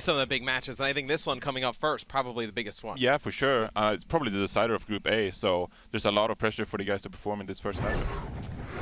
some of the big matches, and I think this one coming up first, probably the biggest one. Yeah, for sure. It's probably the decider of Group A, so there's a lot of pressure for the guys to perform in this first matchup.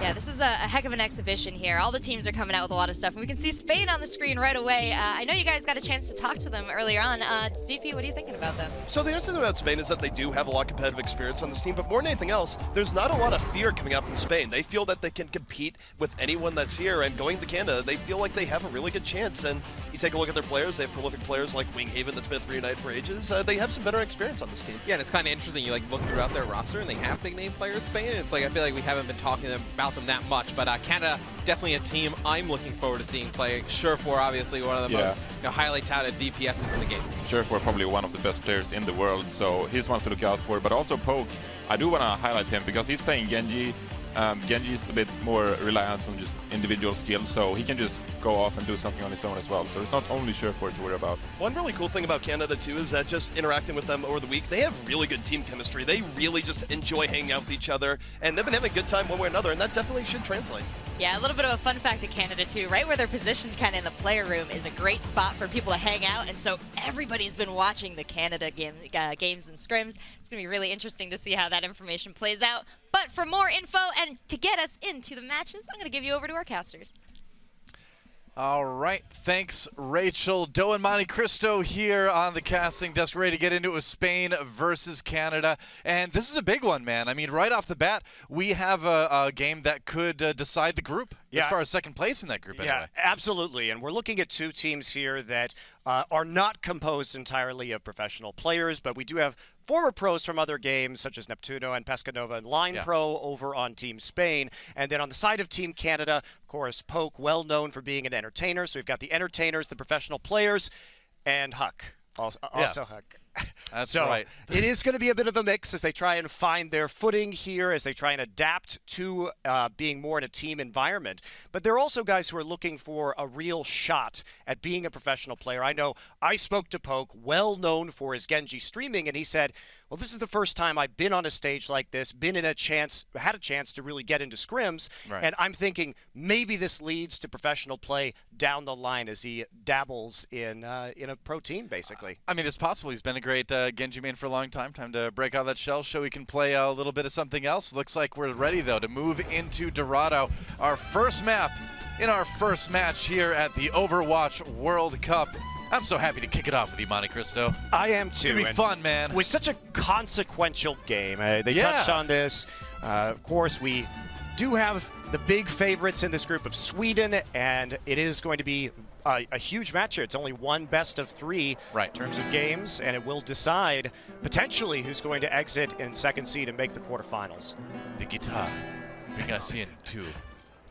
Yeah, this is a heck of an exhibition here. All the teams are coming out with a lot of stuff, and we can see Spain on the screen right away. I know you guys got a chance to talk to them earlier on. DP, what are you thinking about them? So the interesting thing about Spain is that they do have a lot of competitive experience on this team, but more than anything else, there's not a lot of fear coming out from Spain. They feel that they can compete with anyone that's here, and going to Canada, they feel like they have a really good chance. And you take a look at their players, they have prolific players like Winghaven that's been at 3 United for ages. They have some better experience on this team. Yeah, and it's kind of interesting. You look throughout their roster, and they have big name players, Spain, and it's I feel like we haven't been talking about them that much, but Canada, definitely a team I'm looking forward to seeing play. Surefour, obviously one of the most highly touted DPSs in the game. Surefour, probably one of the best players in the world, so he's one to look out for. But also Poke, I do want to highlight him because he's playing Genji. Genji is a bit more reliant on just individual skills, so he can just go off and do something on his own as well. So it's not only Surefour to worry about. One really cool thing about Canada, too, is that just interacting with them over the week, they have really good team chemistry. They really just enjoy hanging out with each other, and they've been having a good time one way or another, and that definitely should translate. Yeah, a little bit of a fun fact of Canada, too. Right where they're positioned kind of in the player room is a great spot for people to hang out, and so everybody's been watching the Canada games and scrims. It's going to be really interesting to see how that information plays out. But for more info and to get us into the matches, I'm going to give you over to our casters. All right, thanks, Rachel. Doe and Monte Cristo here on the casting desk, ready to get into it with Spain versus Canada. And this is a big one, man. I mean, right off the bat, we have a game that could decide the group as far as second place in that group anyway. Yeah, absolutely. And we're looking at two teams here that are not composed entirely of professional players, but we do have former pros from other games, such as Neptuno and Pescanova and Line Pro over on Team Spain. And then on the side of Team Canada, of course, Poke, well known for being an entertainer. So we've got the entertainers, the professional players, and Huck. Also Huck. That's so right. It is going to be a bit of a mix as they try and find their footing here, as they try and adapt to being more in a team environment. But there are also guys who are looking for a real shot at being a professional player. I know I spoke to Poke, well known for his Genji streaming, and he said, well, this is the first time I've been on a stage like this, had a chance to really get into scrims, and I'm thinking maybe this leads to professional play down the line as he dabbles in a pro team, basically. I mean, it's possible. He's been a great Genji main for a long time. Time to break out that shell, show he can play a little bit of something else. Looks like we're ready, though, to move into Dorado, our first map in our first match here at the Overwatch World Cup. I'm so happy to kick it off with you, Monte Cristo. I am too. It's going to be fun, man. It was such a consequential game. They touched on this. Of course, we do have the big favorites in this group of Sweden, and it is going to be a huge match here. It's only one best of 3 in terms of games, and it will decide potentially who's going to exit in second seed and make the quarterfinals. The guitar, bring us into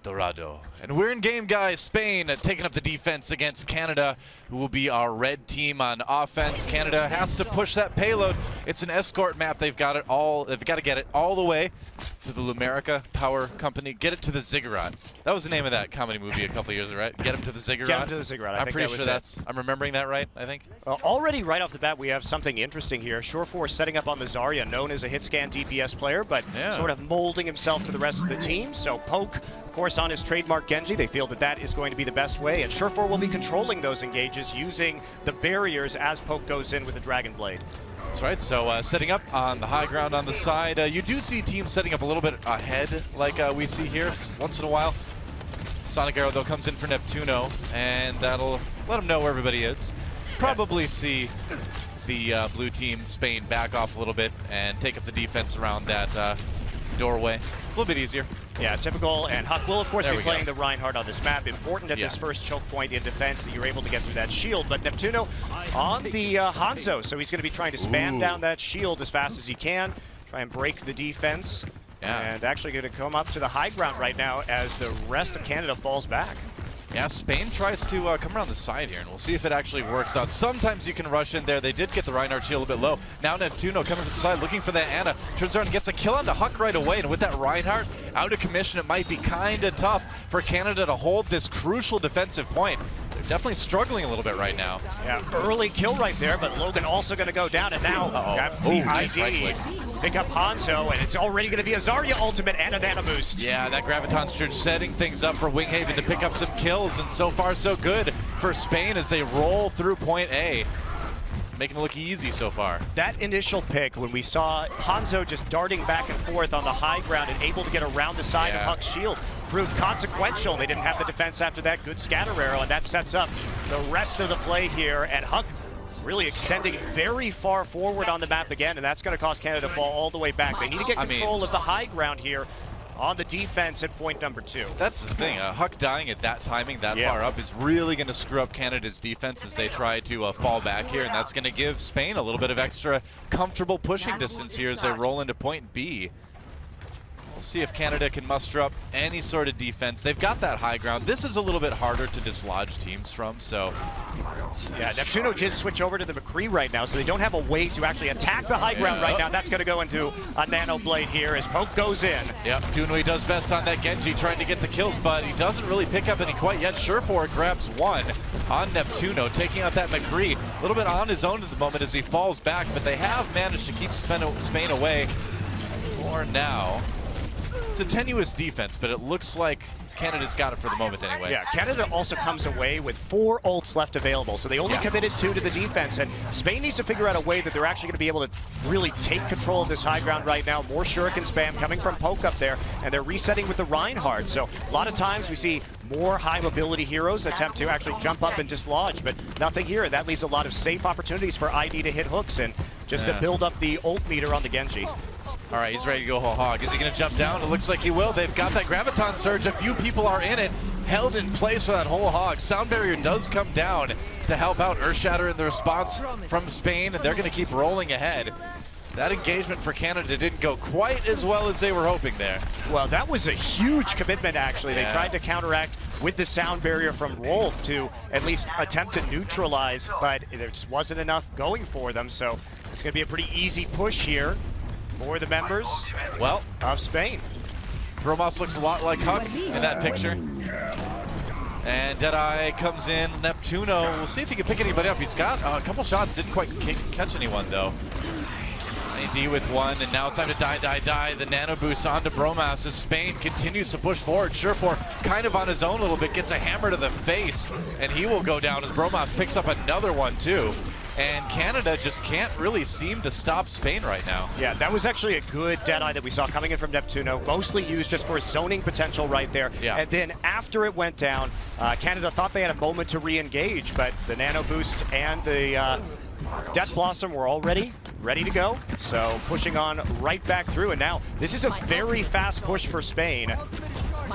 Dorado. And we're in game, guys. Spain taking up the defense against Canada, who will be our red team on offense. Canada has to push that payload. It's an escort map. They've got to get it all the way to the Lumerica Power Company. Get it to the Ziggurat. That was the name of that comedy movie a couple years ago, right? Get him to the Ziggurat. Get him to the Ziggurat. I'm pretty sure I'm remembering that right, I think. Already right off the bat, we have something interesting here. Surefour setting up on the Zarya, known as a hit scan DPS player, but sort of molding himself to the rest of the team. So Poke, of course, on his trademark Genji, they feel that that is going to be the best way, and Surefour will be controlling those engages using the barriers as Poke goes in with the Dragon Blade. That's right, so setting up on the high ground on the side. You do see teams setting up a little bit ahead, like we see here once in a while. Sonic Arrow, though, comes in for Neptuno, and that'll let him know where everybody is. Probably see the blue team, Spain, back off a little bit and take up the defense around that doorway. A little bit easier. Yeah, typical, and Huck will, of course, be playing the Reinhardt on this map. Important at this first choke point in defense that you're able to get through that shield, but Neptuno on the Hanzo, so he's going to be trying to spam down that shield as fast as he can, try and break the defense, and actually going to come up to the high ground right now as the rest of Canada falls back. Yeah, Spain tries to come around the side here, and we'll see if it actually works out. Sometimes you can rush in there. They did get the Reinhardt shield a bit low. Now Neptuno coming from the side, looking for that Ana. Turns around and gets a kill onto Huck right away, and with that Reinhardt out of commission, it might be kind of tough for Canada to hold this crucial defensive point. They're definitely struggling a little bit right now. Yeah, early kill right there, but Logan also going to go down, and now nice right click. Pick up Hanzo, and it's already going to be a Zarya ultimate and a Nana boost. Yeah, that Graviton Surge setting things up for Winghaven to pick up some kills, and so far so good. for Spain as they roll through point A. It's making it look easy so far. That initial pick, when we saw Hanzo just darting back and forth on the high ground and able to get around the side of Huck's shield, proved consequential. They didn't have the defense after that. Good scatter arrow, and that sets up the rest of the play here. And Huck really extending very far forward on the map again, and that's going to cause Canada to fall all the way back. They need to get control of the high ground here on the defense at point number 2. That's the thing. Huck dying at that timing, that far up, is really going to screw up Canada's defense as they try to fall back here, and that's going to give Spain a little bit of extra comfortable pushing distance here as they roll into point B. We'll see if Canada can muster up any sort of defense. They've got that high ground. This is a little bit harder to dislodge teams from, so. Yeah, Neptuno did switch over to the McCree right now, so they don't have a way to actually attack the high ground right now. That's going to go into a Nano Blade here as Poke goes in. Yep, Dunui does best on that Genji, trying to get the kills, but he doesn't really pick up any quite yet. Surefour grabs one on Neptuno, taking out that McCree. A little bit on his own at the moment as he falls back, but they have managed to keep Spain away for now. It's a tenuous defense, but it looks like Canada's got it for the moment anyway. Yeah, Canada also comes away with 4 ults left available, so they only committed 2 to the defense, and Spain needs to figure out a way that they're actually going to be able to really take control of this high ground right now. More shuriken spam coming from Poke up there, and they're resetting with the Reinhardt, so a lot of times we see more high mobility heroes attempt to actually jump up and dislodge, but nothing here, and that leaves a lot of safe opportunities for ID to hit hooks and just to build up the ult meter on the Genji. All right, he's ready to go whole hog. Is he going to jump down? It looks like he will. They've got that Graviton Surge. A few people are in it, held in place for that whole hog. Sound Barrier does come down to help out Earthshatter in the response from Spain, and they're going to keep rolling ahead. That engagement for Canada didn't go quite as well as they were hoping there. Well, that was a huge commitment, actually. They tried to counteract with the Sound Barrier from Rolf to at least attempt to neutralize, but there just wasn't enough going for them, so it's going to be a pretty easy push here for the members of Spain. Bromos looks a lot like Huck in that picture. And Deadeye comes in. Neptuno, we'll see if he can pick anybody up. He's got a couple shots, didn't quite catch anyone though. AD with one, and now it's time to die. The nano boost onto Bromas as Spain continues to push forward. Surefour kind of on his own a little bit, gets a hammer to the face, and he will go down as Bromas picks up another one too. And Canada just can't really seem to stop Spain right now. Yeah, that was actually a good Deadeye that we saw coming in from Neptuno, mostly used just for zoning potential right there. Yeah. And then after it went down, Canada thought they had a moment to re-engage, but the Nano Boost and the Death Blossom were already ready to go. So pushing on right back through, and now this is a very fast push for Spain.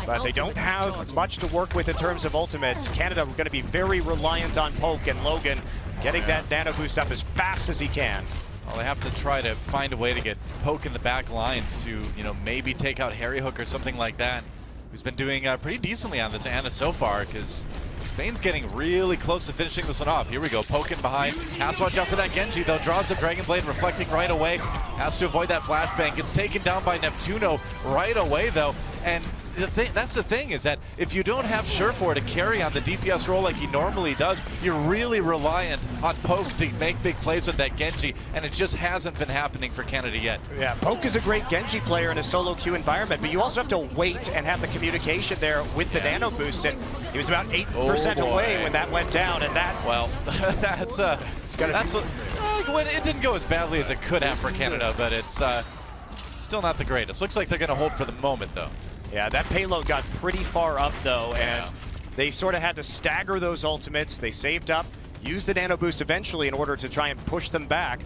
But they don't have much to work with in terms of ultimates. Canada going to be very reliant on Poke and Logan getting that nano boost up as fast as he can. Well, they have to try to find a way to get Poke in the back lines to, maybe take out Harry Hook or something like that, who's been doing pretty decently on this Ana so far, because Spain's getting really close to finishing this one off. Here we go, poking behind. Has to watch out for that Genji, though. Draws the Dragon Blade, reflecting right away. Has to avoid that flashbang. Gets taken down by Neptuno right away, though. And that's the thing, is that if you don't have Surefour to carry on the DPS role like he normally does, you're really reliant on Poke to make big plays with that Genji, and it just hasn't been happening for Canada yet. Yeah, Poke is a great Genji player in a solo queue environment, but you also have to wait and have the communication there with the nano boost, and he was about 8% away when that went down, and that... Well, it didn't go as badly as it could have for Canada, but it's still not the greatest. Looks like they're going to hold for the moment, though. Yeah, that payload got pretty far up, though, and they sort of had to stagger those ultimates. They saved up, used the nano boost eventually in order to try and push them back.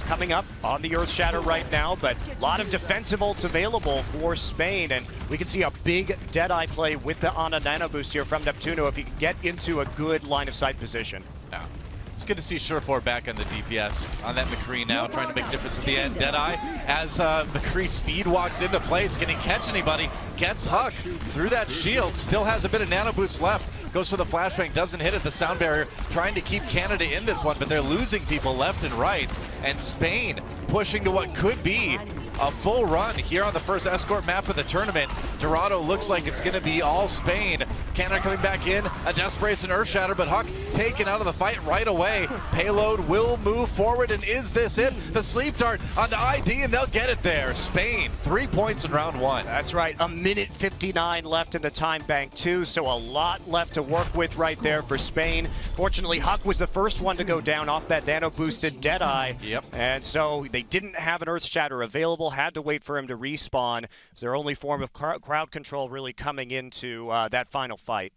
Coming up on the Earthshatter right now, but a lot of defensive ults available for Spain, and we can see a big Deadeye play with the Ana nano boost here from Neptuno if he can get into a good line of sight position. Yeah. It's good to see Surefour back on the DPS on that McCree now, trying to make a difference at the end. Deadeye, as McCree speed walks into place, can he catch anybody? Gets Huck through that shield, still has a bit of nano boost left. Goes for the flashbang, doesn't hit it. The Sound Barrier trying to keep Canada in this one, but they're losing people left and right. And Spain pushing to what could be a full run here on the first escort map of the tournament. Dorado looks like it's going to be all Spain. Canada coming back in, a Desperate and Earthshatter, but Huck taken out of the fight right away. Payload will move forward, and is this it? The sleep dart onto ID, and they'll get it there. Spain, 3 points in round 1. That's right, a minute 59 left in the time bank too, so a lot left to work with right there for Spain. Fortunately, Huck was the first one to go down off that nano-boosted Deadeye. Yep. And so they didn't have an Earthshatter available, had to wait for him to respawn. It's their only form of crowd control really coming into that final fight.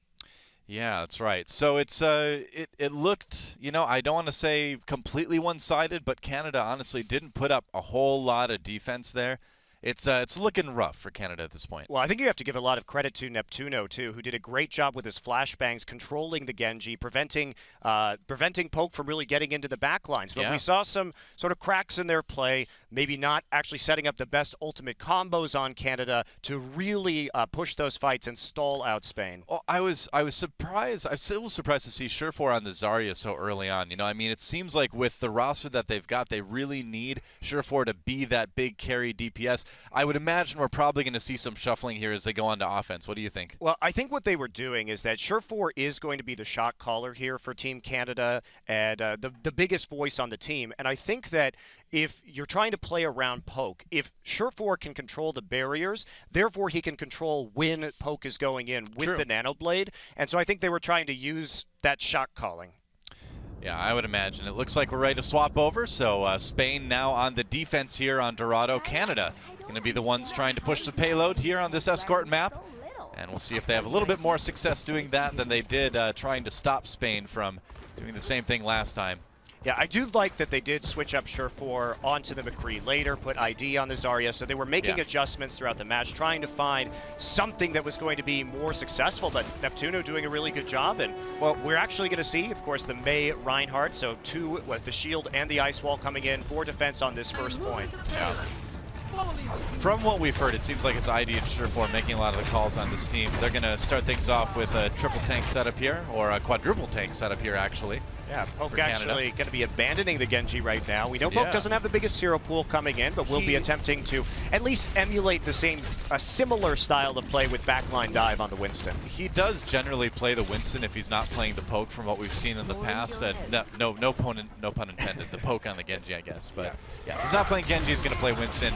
Yeah, that's right. So it's it looked, you know, I don't want to say completely one-sided, but Canada honestly didn't put up a whole lot of defense there. It's looking rough for Canada at this point. Well, I think you have to give a lot of credit to Neptuno, too, who did a great job with his flashbangs, controlling the Genji, preventing Poke from really getting into the backlines. But we saw some sort of cracks in their play, maybe not actually setting up the best ultimate combos on Canada to really push those fights and stall out Spain. Well, I was surprised. I'm still surprised to see Surefour on the Zarya so early on. You know, I mean, it seems like with the roster that they've got, they really need Surefour to be that big carry DPS. I would imagine we're probably going to see some shuffling here as they go on to offense. What do you think? Well, I think what they were doing is that Surefour is going to be the shot caller here for Team Canada and the biggest voice on the team. And I think that if you're trying to play around Poke, if Surefour can control the barriers, therefore he can control when Poke is going in with the Nanoblade. And so I think they were trying to use that shot calling. Yeah, I would imagine. It looks like we're ready to swap over. So Spain now on the defense here on Dorado. Canada going to be the ones trying to push the payload here on this escort map. And we'll see if they have a little bit more success doing that than they did trying to stop Spain from doing the same thing last time. Yeah, I do like that they did switch up Surefour onto the McCree later, put ID on the Zarya, so they were making adjustments throughout the match, trying to find something that was going to be more successful, but Neptuno doing a really good job, and well, we're actually going to see, of course, the Mei Reinhardt, so two with the shield and the ice wall coming in for defense on this first point. Yeah. From what we've heard, it seems like it's ID and Surefour making a lot of the calls on this team. They're going to start things off with a triple tank setup here, or a quadruple tank setup here, actually. Yeah, Poke actually going to be abandoning the Genji right now. We know Poke doesn't have the biggest hero pool coming in, but will be attempting to at least emulate the same, a similar style of play with backline dive on the Winston. He does generally play the Winston if he's not playing the Poke from what we've seen in the past. No pun intended, the Poke on the Genji, I guess. But yeah, if he's not playing Genji, he's going to play Winston.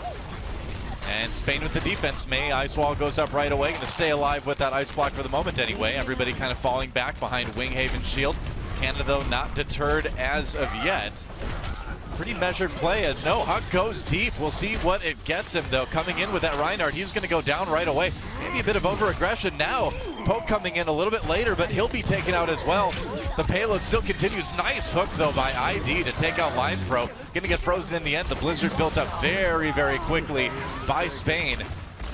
And Spain with the defense. Mei, Ice Wall goes up right away. Going to stay alive with that Ice Block for the moment anyway. Everybody kind of falling back behind Winghaven's shield. Canada, though, not deterred as of yet. Pretty measured play as Huck goes deep. We'll see what it gets him, though. Coming in with that Reinhardt, he's going to go down right away. Maybe a bit of over-aggression now. Poke coming in a little bit later, but he'll be taken out as well. The payload still continues. Nice hook, though, by ID to take out Line Pro. Going to get frozen in the end. The Blizzard built up very, very quickly by Spain.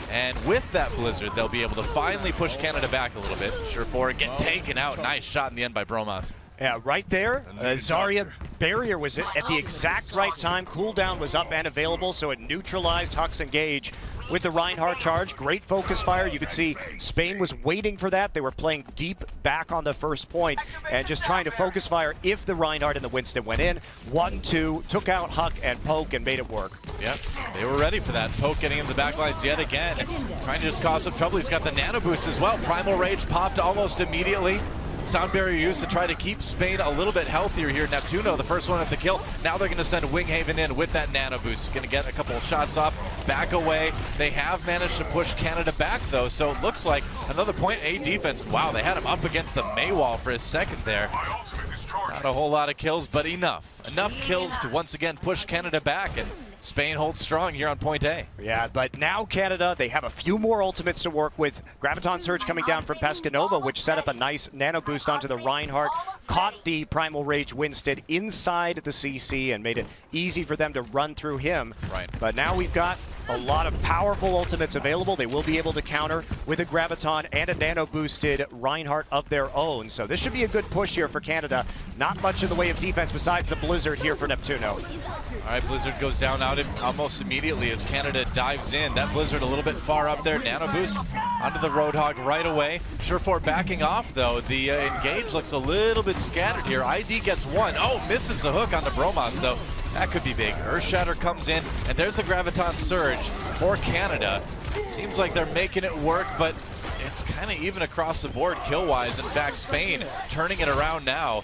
And with that Blizzard, they'll be able to finally push Canada back a little bit. Surefour get taken out. Nice shot in the end by Bromas. Yeah, right there, Zarya barrier was at the exact right time. Cooldown was up and available, so it neutralized Huck's engage with the Reinhardt charge. Great focus fire. You could see Spain was waiting for that. They were playing deep back on the first point and just trying to focus fire if the Reinhardt and the Winston went in. 1-2, took out Huck and Poke and made it work. Yep, they were ready for that. Poke getting in the backlines yet again. Trying to just cause some trouble. He's got the nano boost as well. Primal Rage popped almost immediately. Sound barrier used to try to keep Spain a little bit healthier here. Neptuno, the first one at the kill. Now they're going to send Winghaven in with that nano boost. Going to get a couple of shots off, back away. They have managed to push Canada back, though, so it looks like another point A defense. Wow, they had him up against the Mei wall for a second there. Not a whole lot of kills, but enough. Enough kills to once again push Canada back, and Spain holds strong here on point A. Yeah, but now Canada, they have a few more ultimates to work with. Graviton Surge coming down from Pescanova, which set up a nice nano boost onto the Reinhardt, caught the Primal Rage Winston inside the CC and made it easy for them to run through him. Right. But now we've got a lot of powerful ultimates available. They will be able to counter with a Graviton and a nano boosted Reinhardt of their own. So this should be a good push here for Canada. Not much in the way of defense besides the Blizzard here for Neptuno. All right, Blizzard goes down out almost immediately as Canada dives in. That Blizzard a little bit far up there. Nano boost onto the Roadhog right away. Surefour backing off, though. The engage looks a little bit scattered here. ID gets one. Oh, misses the hook onto Bromas, though. That could be big. Earthshatter comes in, and there's a Graviton Surge for Canada. Seems like they're making it work, but it's kind of even across the board kill-wise. In fact, Spain turning it around now.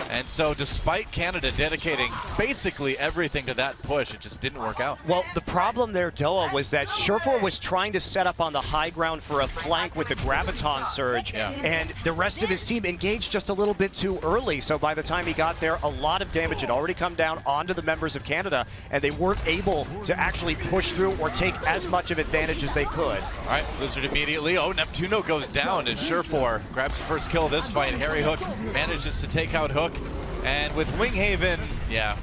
And so despite Canada dedicating basically everything to that push, it just didn't work out. Well, the problem there, Doa, was that Surefour was trying to set up on the high ground for a flank with the Graviton Surge, and the rest of his team engaged just a little bit too early. So by the time he got there, a lot of damage had already come down onto the members of Canada, and they weren't able to actually push through or take as much of advantage as they could. All right, Blizzard immediately. Oh, Neptuno goes down, and Surefour grabs the first kill of this fight. Harry Hook manages to take out Hook. And with Winghaven,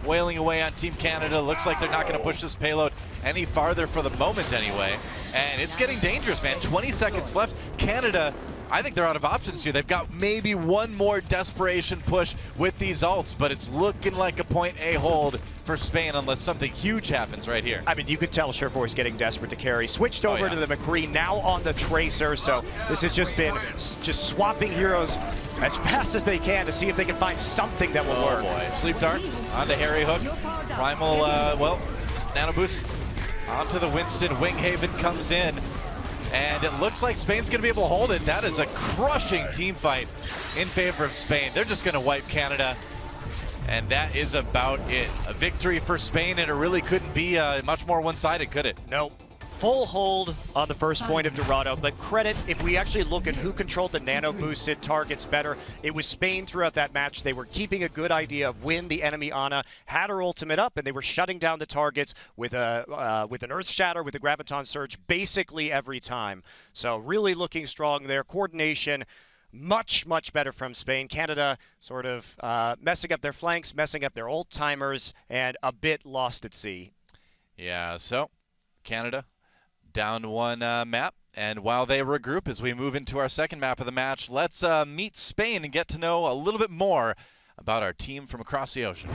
wailing away on Team Canada, looks like they're not going to push this payload any farther for the moment anyway. And it's getting dangerous, man. 20 seconds left. Canada, I think they're out of options here. They've got maybe one more desperation push with these ults, but it's looking like a point A hold for Spain unless something huge happens right here. I mean, you could tell Surefour is getting desperate to carry. Switched over to the McCree, now on the Tracer, so this has just been swapping heroes as fast as they can to see if they can find something that will work. Oh boy, Sleep Dart onto Harry Hook. Primal, Nano Boost onto the Winston. Winghaven comes in. And it looks like Spain's going to be able to hold it. That is a crushing team fight in favor of Spain. They're just going to wipe Canada. And that is about it. A victory for Spain, and it really couldn't be much more one-sided, could it? No. Full hold on the first point of Dorado, but credit, if we actually look at who controlled the nano-boosted targets better, it was Spain throughout that match. They were keeping a good idea of when the enemy Ana had her ultimate up, and they were shutting down the targets with an Earth Shatter, with a Graviton Surge, basically every time. So really looking strong there. Coordination, much better from Spain. Canada sort of messing up their flanks, messing up their old timers, and a bit lost at sea. Yeah, so Canada down one map, and while they regroup as we move into our second map of the match, let's meet Spain and get to know a little bit more about our team from across the ocean.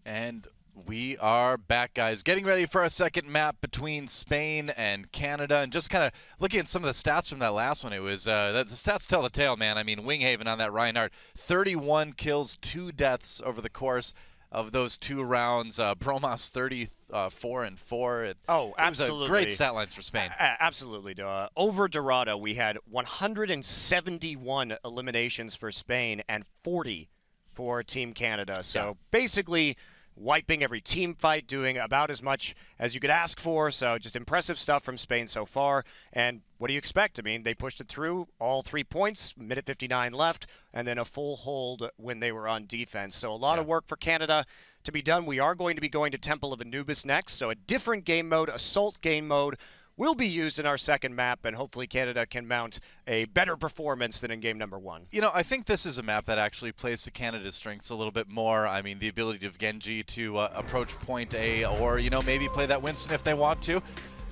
And we are back, guys. Getting ready for our second map between Spain and Canada, and just kind of looking at some of the stats from that last one. It was the stats tell the tale, man. I mean, Winghaven on that Reinhardt, 31 kills, 2 deaths over the course of those 2 rounds. Bromos 34 and 4. Oh, absolutely. It was a great stat lines for Spain. Absolutely. Over Dorado, we had 171 eliminations for Spain and 40 for Team Canada. So basically wiping every team fight, doing about as much as you could ask for. So just impressive stuff from Spain so far. And what do you expect? I mean, they pushed it through all 3 points, minute 59 left, and then a full hold when they were on defense. So a lot of work for Canada to be done. We are going to be going to Temple of Anubis next. So a different game mode, Assault game mode, will be used in our second map, and hopefully Canada can mount a better performance than in game number 1. You know, I think this is a map that actually plays to Canada's strengths a little bit more. I mean, the ability of Genji to approach point A, or, you know, maybe play that Winston if they want to,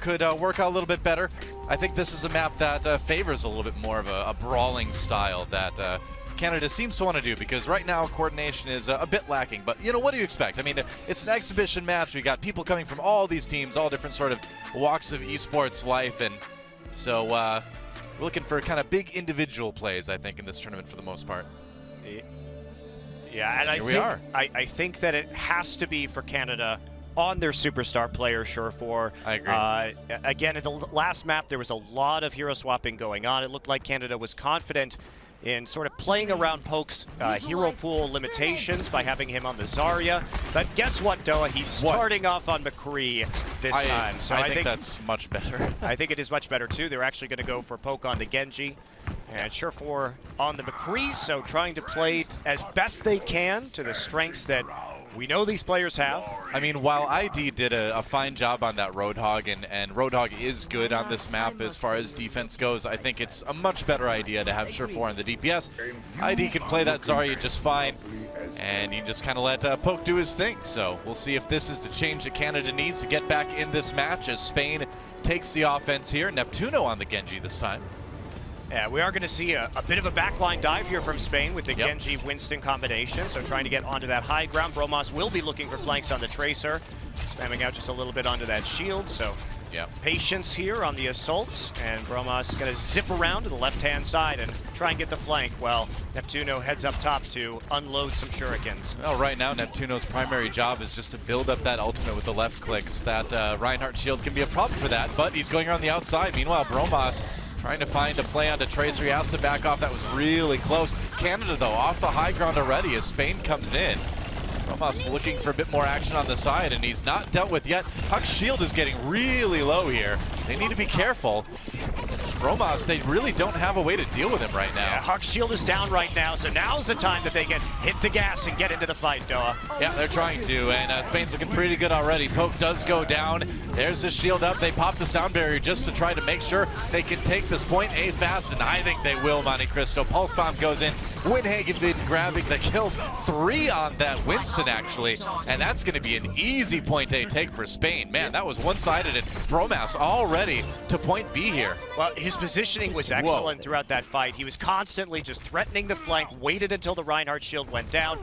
could work out a little bit better. I think this is a map that favors a little bit more of a brawling style that Canada seems to want to do, because right now coordination is a bit lacking. But, you know, what do you expect? I mean, it's an exhibition match. We got people coming from all these teams, all different sort of walks of esports life. And so we're looking for kind of big individual plays, I think, in this tournament for the most part. Yeah, and I think that it has to be for Canada on their superstar player, Surefour. I agree. Again, in the last map, there was a lot of hero swapping going on. It looked like Canada was confident in sort of playing around Poke's hero pool limitations by having him on the Zarya. But guess what, Doa? He's starting off on McCree this time. So I think that's much better. I think it is much better, too. They're actually going to go for Poke on the Genji. And Surefour on the McCree, so trying to play as best they can to the strengths that we know these players have. I mean, while ID did a fine job on that Roadhog, and Roadhog is good on this map as far as defense goes, I think it's a much better idea to have Surefour on the DPS. ID can play that Zarya just fine, and you just kind of let Poke do his thing. So we'll see if this is the change that Canada needs to get back in this match as Spain takes the offense here. Neptuno on the Genji this time. Yeah, we are going to see a bit of a backline dive here from Spain with the Genji-Winston combination. So trying to get onto that high ground. Bromas will be looking for flanks on the Tracer. Spamming out just a little bit onto that shield. So patience here on the assaults. And Bromas going to zip around to the left-hand side and try and get the flank. Well, Neptuno heads up top to unload some shurikens. Well, right now, Neptuno's primary job is just to build up that ultimate with the left clicks. That Reinhardt shield can be a problem for that, but he's going around the outside. Meanwhile, Bromas trying to find a play onto Tracer. He has to back off. That was really close. Canada, though, off the high ground already as Spain comes in. Bromas looking for a bit more action on the side, and he's not dealt with yet. Huck's shield is getting really low here. They need to be careful. Bromas, they really don't have a way to deal with him right now. Yeah, Huck's shield is down right now, so now's the time that they can hit the gas and get into the fight, Doa. Yeah, they're trying to, and Spain's looking pretty good already. Poke does go down. There's his shield up. They pop the sound barrier just to try to make sure they can take this point A fast, and I think they will, Monte Cristo. Pulse Bomb goes in. Winhagen been grabbing the kills. 3 on that Winston, actually, and that's going to be an easy point A take for Spain. Man, that was one-sided, and Bromas already to point B here. Well, his positioning was excellent throughout that fight. He was constantly just threatening the flank, waited until the Reinhardt shield went down,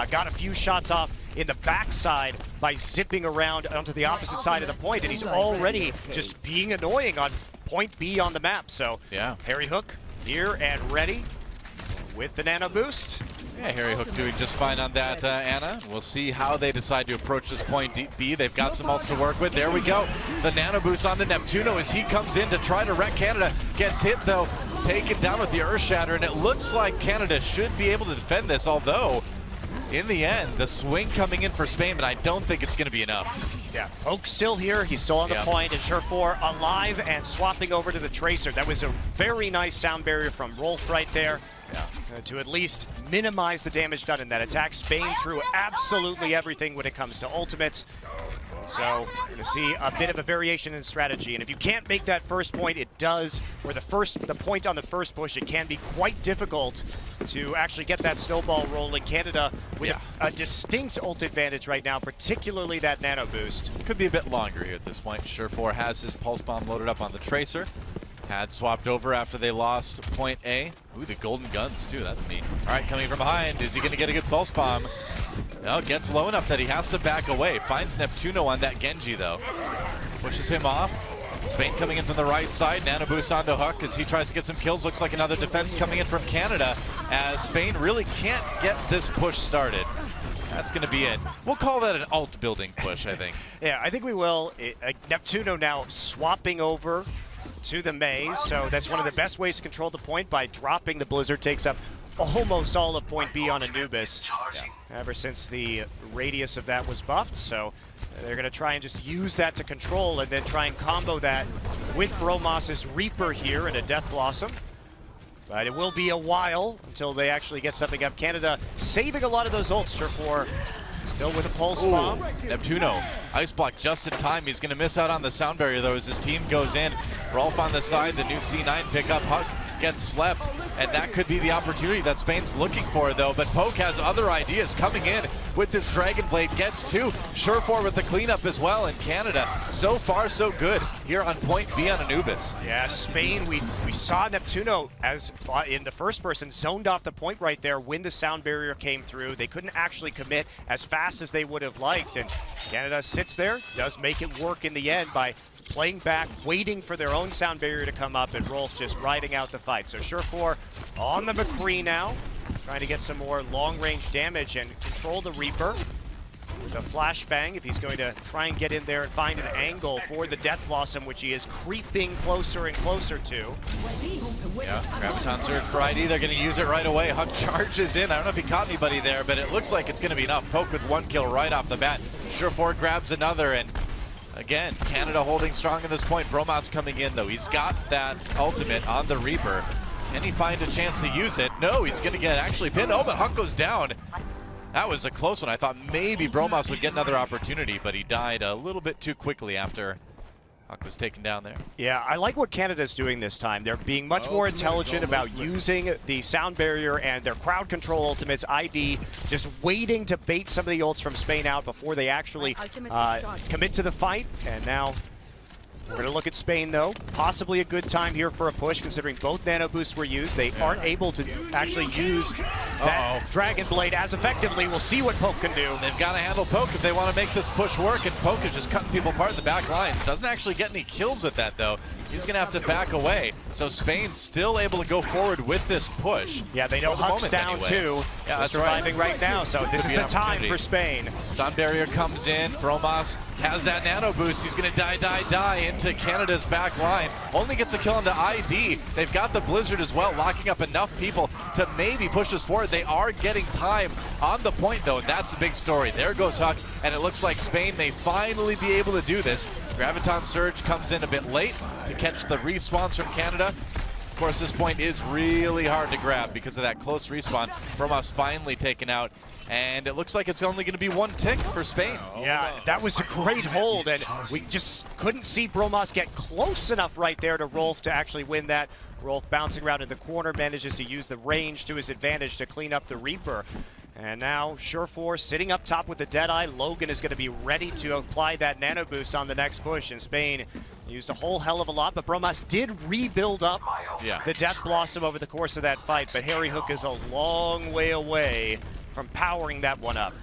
got a few shots off in the backside by zipping around onto the opposite side of the point, and he's already just being annoying on point B on the map. So Harry Hook here and ready with the nano boost. Yeah, Harry Hook doing just fine on that, Anna. We'll see how they decide to approach this point B. They've got some ults to work with. There we go. The nano boost onto Neptuno as he comes in to try to wreck Canada. Gets hit, though, taken down with the Earth Shatter, and it looks like Canada should be able to defend this, although in the end, the swing coming in for Spain, but I don't think it's going to be enough. Yeah, Hook's still here. He's still on the point, and Surefour alive and swapping over to the Tracer. That was a very nice sound barrier from Rolf right there. To at least minimize the damage done in that attack. Spain threw absolutely everything when it comes to ultimates. So we're going to see a bit of a variation in strategy. And if you can't make that first point, it does, or the point on the first push, it can be quite difficult to actually get that snowball rolling. Canada with a distinct ult advantage right now, particularly that nano boost. Could be a bit longer here at this point. Surefour has his Pulse Bomb loaded up on the Tracer. Had swapped over after they lost point A. Ooh, the golden guns too, that's neat. All right, coming from behind, is he gonna get a good Pulse Bomb? No, gets low enough that he has to back away. Finds Neptuno on that Genji though. Pushes him off. Spain coming in from the right side. Nano boost onto Huck as he tries to get some kills. Looks like another defense coming in from Canada as Spain really can't get this push started. That's going to be it. We'll call that an alt building push, I think. Yeah, I think we will. Neptuno now swapping over to the maze, so that's one of the best ways to control the point by dropping the Blizzard. Takes up almost all of point B on Anubis ever since the radius of that was buffed, so they're going to try and just use that to control and then try and combo that with Bromas's Reaper here and a Death Blossom. But it will be a while until they actually get something up. Canada saving a lot of those ults. Surefour still with a Pulse Bomb. Neptuno, Ice Block just in time. He's going to miss out on the sound barrier though as his team goes in. Rolf on the side, the new C9 pickup. Huck gets slept, and that could be the opportunity that Spain's looking for, though. But Poke has other ideas coming in with this Dragon Blade. Gets two. Surefour with the cleanup as well, and Canada so far so good here on point B on Anubis. Yeah, Spain, we saw Neptuno as in the first person zoned off the point right there when the sound barrier came through. They couldn't actually commit as fast as they would have liked, and Canada sits there, does make it work in the end by playing back, waiting for their own sound barrier to come up, and Rolf just riding out the fight. So Surefour on the McCree now, trying to get some more long-range damage and control the Reaper. With a flashbang, if he's going to try and get in there and find an angle for the Death Blossom, which he is creeping closer and closer to. Yeah, Graviton Surge for ID, they're going to use it right away. Huck charges in. I don't know if he caught anybody there, but it looks like it's going to be enough. Poke with one kill right off the bat. Surefour grabs another, and again, Canada holding strong at this point. Bromas coming in, though. He's got that ultimate on the Reaper. Can he find a chance to use it? No, he's going to get actually pinned. Oh, but Huck goes down. That was a close one. I thought maybe Bromas would get another opportunity, but he died a little bit too quickly after Huck was taken down there. Yeah, I like what Canada's doing this time. They're being much more intelligent about using the sound barrier and their crowd control ultimates, ID, just waiting to bait some of the ults from Spain out before they actually commit to the fight. And now we're going to look at Spain, though. Possibly a good time here for a push, considering both nano boosts were used. They aren't able to actually use that Dragon Blade as effectively. We'll see what Poke can do. They've got to handle Poke if they want to make this push work, and Poke is just cutting people apart in the back lines. Doesn't actually get any kills with that, though. He's going to have to back away. So Spain's still able to go forward with this push. Yeah, they know Huck's down, too. Yeah, that's surviving right now, so this is the time for Spain. Sound barrier comes in. Bromas has that nano boost. He's going to die into Canada's back line. Only gets a kill into ID. They've got the Blizzard as well, locking up enough people to maybe push this forward. They are getting time on the point, though, and that's the big story. There goes Huck, and it looks like Spain may finally be able to do this. Graviton Surge comes in a bit late to catch the respawns from Canada. Of course, this point is really hard to grab because of that close respawn. Bromas finally taken out, and it looks like it's only going to be one tick for Spain. Yeah, that was a great hold, and we just couldn't see Bromas get close enough right there to Rolf to actually win that. Rolf bouncing around in the corner, manages to use the range to his advantage to clean up the Reaper. And now Surefour sitting up top with the Deadeye. Logan is going to be ready to apply that nano boost on the next push. And Spain used a whole hell of a lot, but Bromas did rebuild up the Death Blossom over the course of that fight. But Harry Hook is a long way away from powering that one up.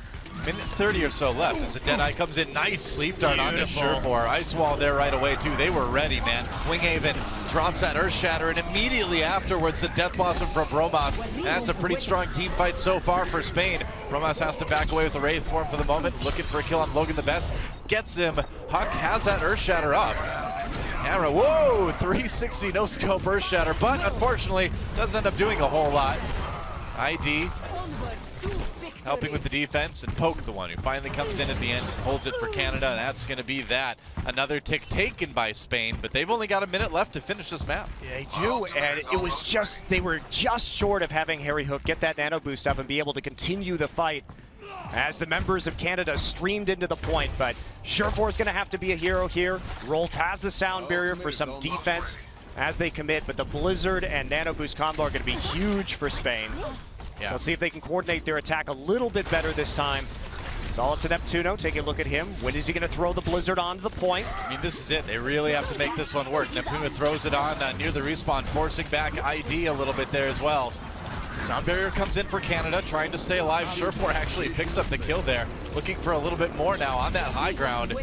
Minute 30 or so left as the Deadeye comes in. Nice sleep dart onto Surefour. Ice Wall there right away, too. They were ready, man. Winghaven drops that Earth Shatter, and immediately afterwards, the Death Blossom from Bromas. And that's a pretty strong team fight so far for Spain. Bromas has to back away with the Wraith form for the moment, looking for a kill on Logan the Best. Gets him. Huck has that Earth Shatter up. Camera, whoa, 360 no scope Earth Shatter, but unfortunately, doesn't end up doing a whole lot. ID helping with the defense, and Poke the one who finally comes in at the end and holds it for Canada, and that's going to be that. Another tick taken by Spain, but they've only got a minute left to finish this map. Yeah, they do, and it was just, they were just short of having Harry Hook get that nano boost up and be able to continue the fight as the members of Canada streamed into the point, but Surefour is going to have to be a hero here. Rolf has the sound barrier for some defense as they commit, but the Blizzard and nano boost combo are going to be huge for Spain. Yeah. Let's see if they can coordinate their attack a little bit better this time. It's all up to Neptuno. Take a look at him. When is he going to throw the Blizzard onto the point? I mean, this is it. They really have to make this one work. Neptuno throws it on near the respawn, forcing back ID a little bit there as well. Sound barrier comes in for Canada, trying to stay alive. Surefour actually picks up the kill there, looking for a little bit more now on that high ground.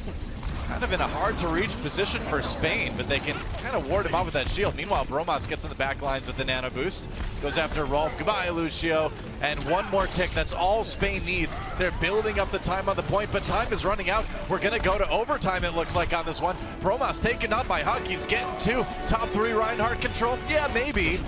Kind of in a hard-to-reach position for Spain, but they can kind of ward him off with that shield. Meanwhile, Bromas gets in the back lines with the nano boost. Goes after Rolf. Goodbye, Lucio. And one more tick. That's all Spain needs. They're building up the time on the point, but time is running out. We're going to go to overtime, it looks like, on this one. Bromas taken on by Huck. He's getting two. Top three Reinhardt control. Yeah, maybe.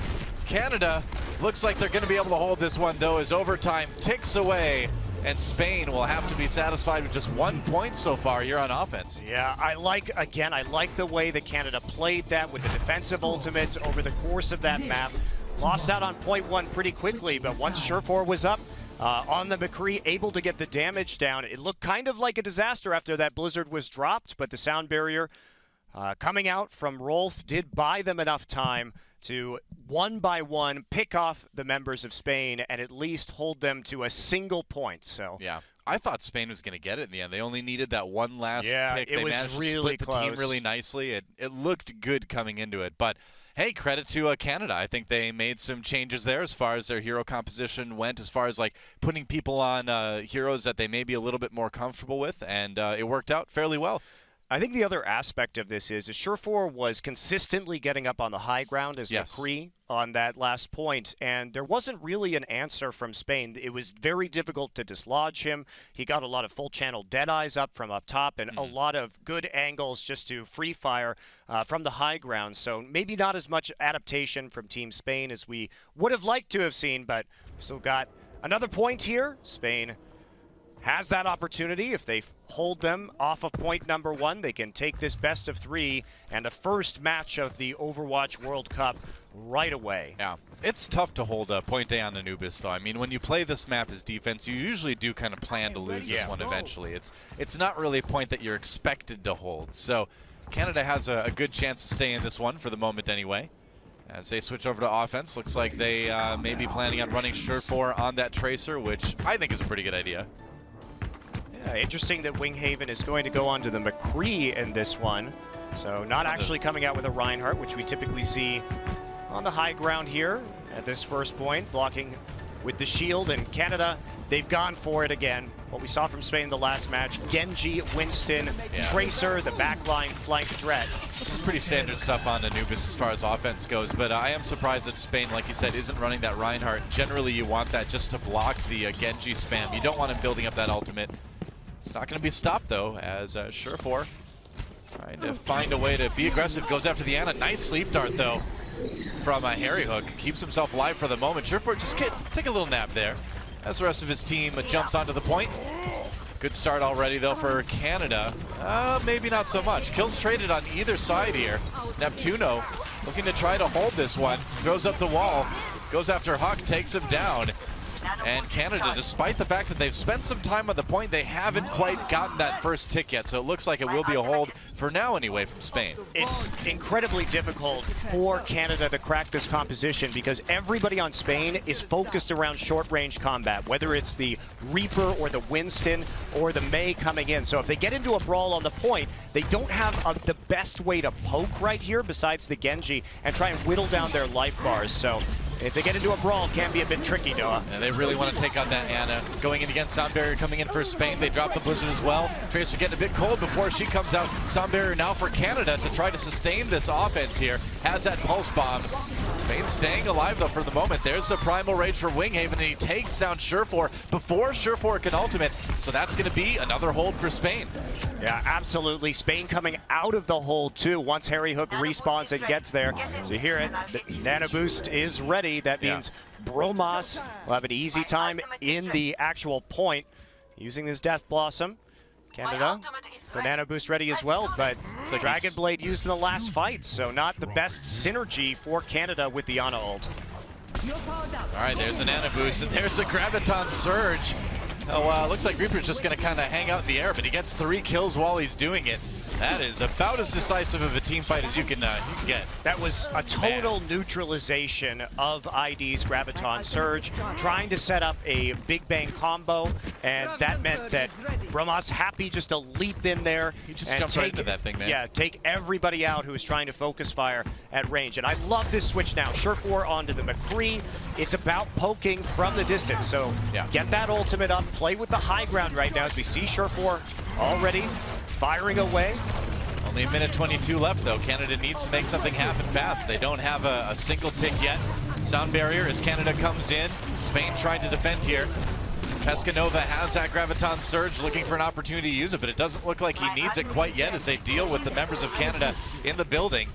Canada looks like they're going to be able to hold this one, though, as overtime ticks away. And Spain will have to be satisfied with just 1 point so far here on offense. Yeah, I like the way that Canada played that with the defensive ultimates over the course of that map. Lost out on point one pretty quickly, but once Surefour was up on the McCree, able to get the damage down, it looked kind of like a disaster after that Blizzard was dropped, but the sound barrier coming out from Rolf did buy them enough time to one by one pick off the members of Spain and at least hold them to a single point. So yeah, I thought Spain was going to get it in the end. They only needed that one last pick. They managed to really split the team really nicely. It looked good coming into it, but hey, credit to Canada. I think they made some changes there as far as their hero composition went, as far as like putting people on heroes that they may be a little bit more comfortable with, and it worked out fairly well. I think the other aspect of this is Surefour was consistently getting up on the high ground as McCree on that last point, and there wasn't really an answer from Spain. It was very difficult to dislodge him. He got a lot of full channel deadeyes up from up top and a lot of good angles just to free fire from the high ground. So maybe not as much adaptation from Team Spain as we would have liked to have seen, but we still got another point here. Spain has that opportunity. If they hold them off of point number 1, they can take this best of 3 and a first match of the Overwatch World Cup right away. Yeah, it's tough to hold Point A on Anubis, though. I mean, when you play this map as defense, you usually do kind of plan to lose this one eventually. It's not really a point that you're expected to hold. So Canada has a good chance to stay in this one for the moment anyway. As they switch over to offense, looks like they may be planning on running Surefour on that Tracer, which I think is a pretty good idea. Interesting that Winghaven is going to go onto the McCree in this one. So not actually coming out with a Reinhardt, which we typically see on the high ground here at this first point, blocking with the shield. And Canada, they've gone for it again. What we saw from Spain in the last match, Genji, Winston, Tracer, the backline flank threat. This is pretty standard stuff on Anubis as far as offense goes, but I am surprised that Spain, like you said, isn't running that Reinhardt. Generally, you want that just to block the Genji spam. You don't want him building up that ultimate. It's not going to be stopped, though, as Surefour trying to find a way to be aggressive. Goes after the Ana. Nice sleep dart, though, from Harry Hook. Keeps himself alive for the moment. Surefour just take a little nap there as the rest of his team jumps onto the point. Good start already, though, for Canada. Maybe not so much. Kills traded on either side here. Neptuno looking to try to hold this one. Throws up the wall. Goes after Huck. Takes him down. And Canada, despite the fact that they've spent some time on the point, they haven't quite gotten that first tick yet. So it looks like it will be a hold for now anyway from Spain. It's incredibly difficult for Canada to crack this composition because everybody on Spain is focused around short-range combat, whether it's the Reaper or the Winston or the Mei coming in. So if they get into a brawl on the point, they don't have the best way to poke right here besides the Genji and try and whittle down their life bars. So if they get into a brawl, it can be a bit tricky, Noah. And they really want to take on that Ana. Going in against Sound Barrier coming in for Spain. They drop the Blizzard as well. Tracer getting a bit cold before she comes out. Sound Barrier now for Canada to try to sustain this offense here. Has that Pulse Bomb. Spain staying alive, though, for the moment. There's the Primal Rage for Winghaven, and he takes down Surefour before Surefour can ultimate. So that's going to be another hold for Spain. Yeah, absolutely. Spain coming out of the hold, too, once Harry Hook respawns and gets there. So you hear it. The Nano Boost is ready. That means Bromas will have an easy time in the actual point using this Death Blossom. Canada, the Nano Boost ready as well, but Dragon Blade used in the last fight, so not the best synergy for Canada with the Ana ult. All right, there's a Nano Boost, and there's a Graviton Surge. Oh, looks like Reaper's just going to kind of hang out in the air, but he gets 3 kills while he's doing it. That is about as decisive of a team fight as you can get. That was a total neutralization of ID's Graviton Surge, trying to set up a Big Bang combo, and that meant that Bromas happy just to leap in there. He just jumped right into that thing, man. Yeah, take everybody out who is trying to focus fire at range. And I love this switch now. Surefour onto the McCree. It's about poking from the distance. So get that ultimate up, play with the high ground right now as we see Surefour already firing away. Only a minute 22 left, though. Canada needs to make something happen fast. They don't have a single tick yet. Sound Barrier as Canada comes in. Spain trying to defend here. Pescanova has that Graviton Surge, looking for an opportunity to use it, but it doesn't look like he needs it quite yet as they deal with the members of Canada in the building.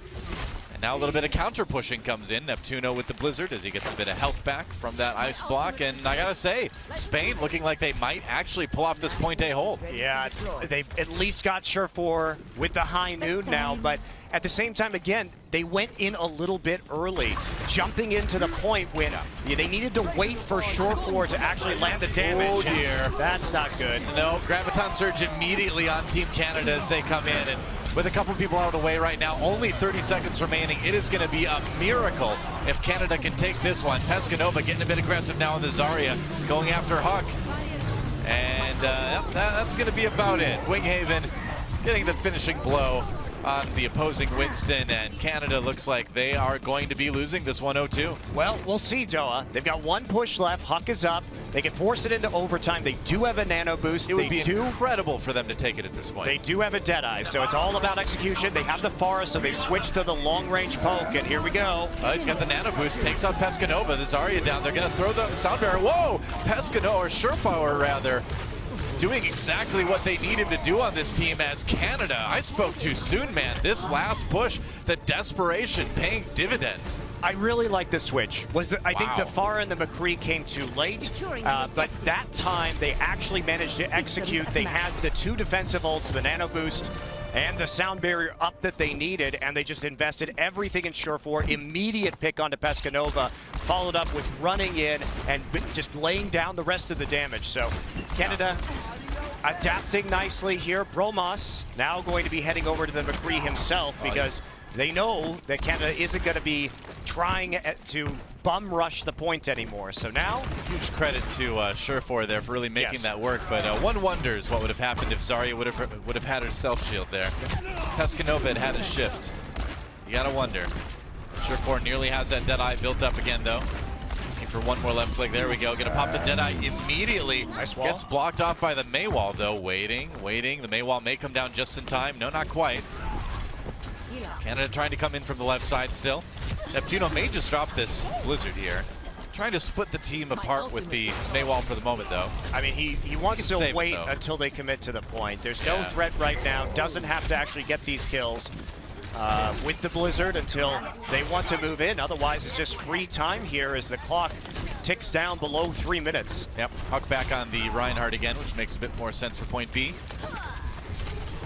Now a little bit of counter pushing comes in. Neptuno with the Blizzard as he gets a bit of health back from that ice block. And I gotta say, Spain looking like they might actually pull off this point A hold. Yeah, they've at least got Surefour with the high noon now, but at the same time, again, they went in a little bit early, jumping into the point when they needed to wait for Surefour to actually land the damage. Oh dear. That's not good. No, Graviton Surge immediately on Team Canada as they come in, and with a couple people out of the way right now. Only 30 seconds remaining. It is going to be a miracle if Canada can take this one. Pescanova getting a bit aggressive now in the Zarya, going after Huck. And that's going to be about it. Winghaven getting the finishing blow on the opposing Winston, and Canada looks like they are going to be losing this 1-0-2. Well, we'll see, Doa. They've got one push left. Huck is up. They can force it into overtime. They do have a nano boost. It would be incredible for them to take it at this point. They do have a Deadeye, so it's all about execution. They have the Forest, so they've switched to the long-range poke, and here we go. He's got the nano boost, takes out Pescanova. The Zarya down. They're going to throw the sound barrier. Whoa! Pescanova, or Surepower rather, doing exactly what they need him to do on this team as Canada. I spoke too soon, man. This last push, the desperation paying dividends. I really like the switch. I think the Farah and the McCree came too late, but that time they actually managed to execute. They had the two defensive ults, the nano boost, and the sound barrier up that they needed, and they just invested everything in Surefour. Immediate pick onto Pescanova, followed up with running in and just laying down the rest of the damage. So Canada adapting nicely here. Bromos now going to be heading over to the McCree himself because they know that Canada isn't going to be trying to bum rush the point anymore. So now, huge credit to Surefour there for really making that work. But one wonders what would have happened if Zarya would have had her self shield there. Pescanova had a shift. You gotta wonder. Surefour nearly has that Deadeye built up again though. Looking for one more left click. There we go. Gonna pop the Deadeye immediately. Nice wall. Gets blocked off by the Maywall though. Waiting. The Maywall may come down just in time. No, not quite. Canada trying to come in from the left side still. Neptuno may just drop this Blizzard here. Trying to split the team apart with the Maywall for the moment, though. I mean, he wants to wait until they commit to the point. There's no threat right now. Doesn't have to actually get these kills with the Blizzard until they want to move in. Otherwise, it's just free time here as the clock ticks down below 3 minutes. Yep, Huck back on the Reinhardt again, which makes a bit more sense for point B.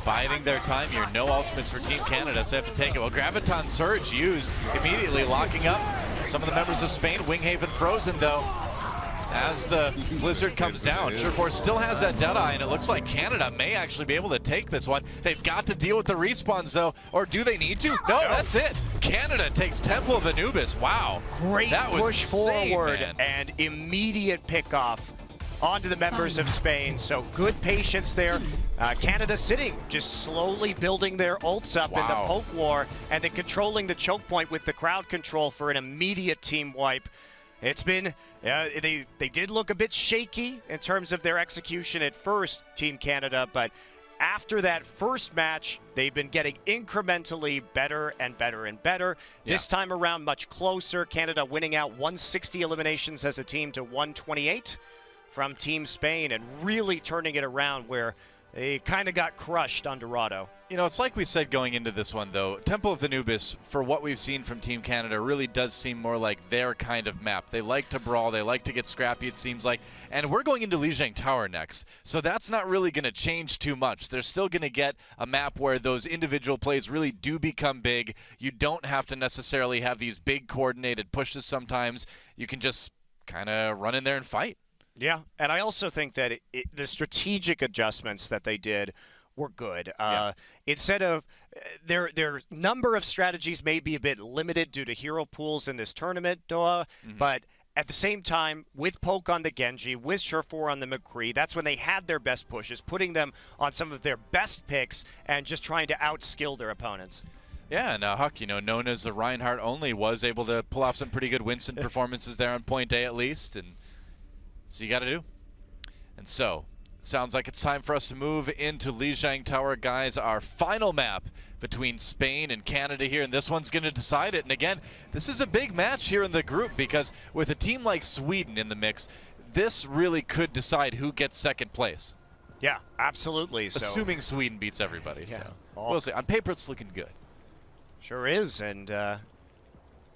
Biding their time here. No ultimates for Team Canada, so they have to take it. Well, Graviton Surge used, immediately locking up some of the members of Spain. Winghaven frozen, though, as the Blizzard comes down. Surefour still has that Deadeye, and it looks like Canada may actually be able to take this one. They've got to deal with the respawns, though, or do they need to? No, that's it. Canada takes Temple of Anubis. Wow. Great that was push insane, forward man. and immediate pickoff onto the members of Spain. So good patience there. Canada sitting, just slowly building their ults up in the poke war and then controlling the choke point with the crowd control for an immediate team wipe. It's been, they did look a bit shaky in terms of their execution at first, Team Canada, but after that first match, they've been getting incrementally better and better and better. This time around, much closer. Canada winning out 160 eliminations as a team to 128 from Team Spain and really turning it around where they kind of got crushed on Dorado. You know, it's like we said going into this one, though. Temple of Anubis, for what we've seen from Team Canada, really does seem more like their kind of map. They like to brawl. They like to get scrappy, it seems like. And we're going into Lijiang Tower next, so that's not really going to change too much. They're still going to get a map where those individual plays really do become big. You don't have to necessarily have these big coordinated pushes sometimes. You can just kind of run in there and fight. Yeah, and I also think that the strategic adjustments that they did were good. Instead of their number of strategies may be a bit limited due to hero pools in this tournament, Doa, but at the same time, with Poke on the Genji, with Surefour on the McCree, that's when they had their best pushes, putting them on some of their best picks and just trying to outskill their opponents. Yeah, and Huck, you know, known as the Reinhardt only, was able to pull off some pretty good Winston performances there on point A at least, and so you got to do. And so, it sounds like it's time for us to move into Lijiang Tower, guys. Our final map between Spain and Canada here, and this one's going to decide it. And again, this is a big match here in the group because with a team like Sweden in the mix, this really could decide who gets second place. Yeah, absolutely. Assuming Sweden beats everybody. Yeah. So we'll see. On paper, it's looking good. Sure is, and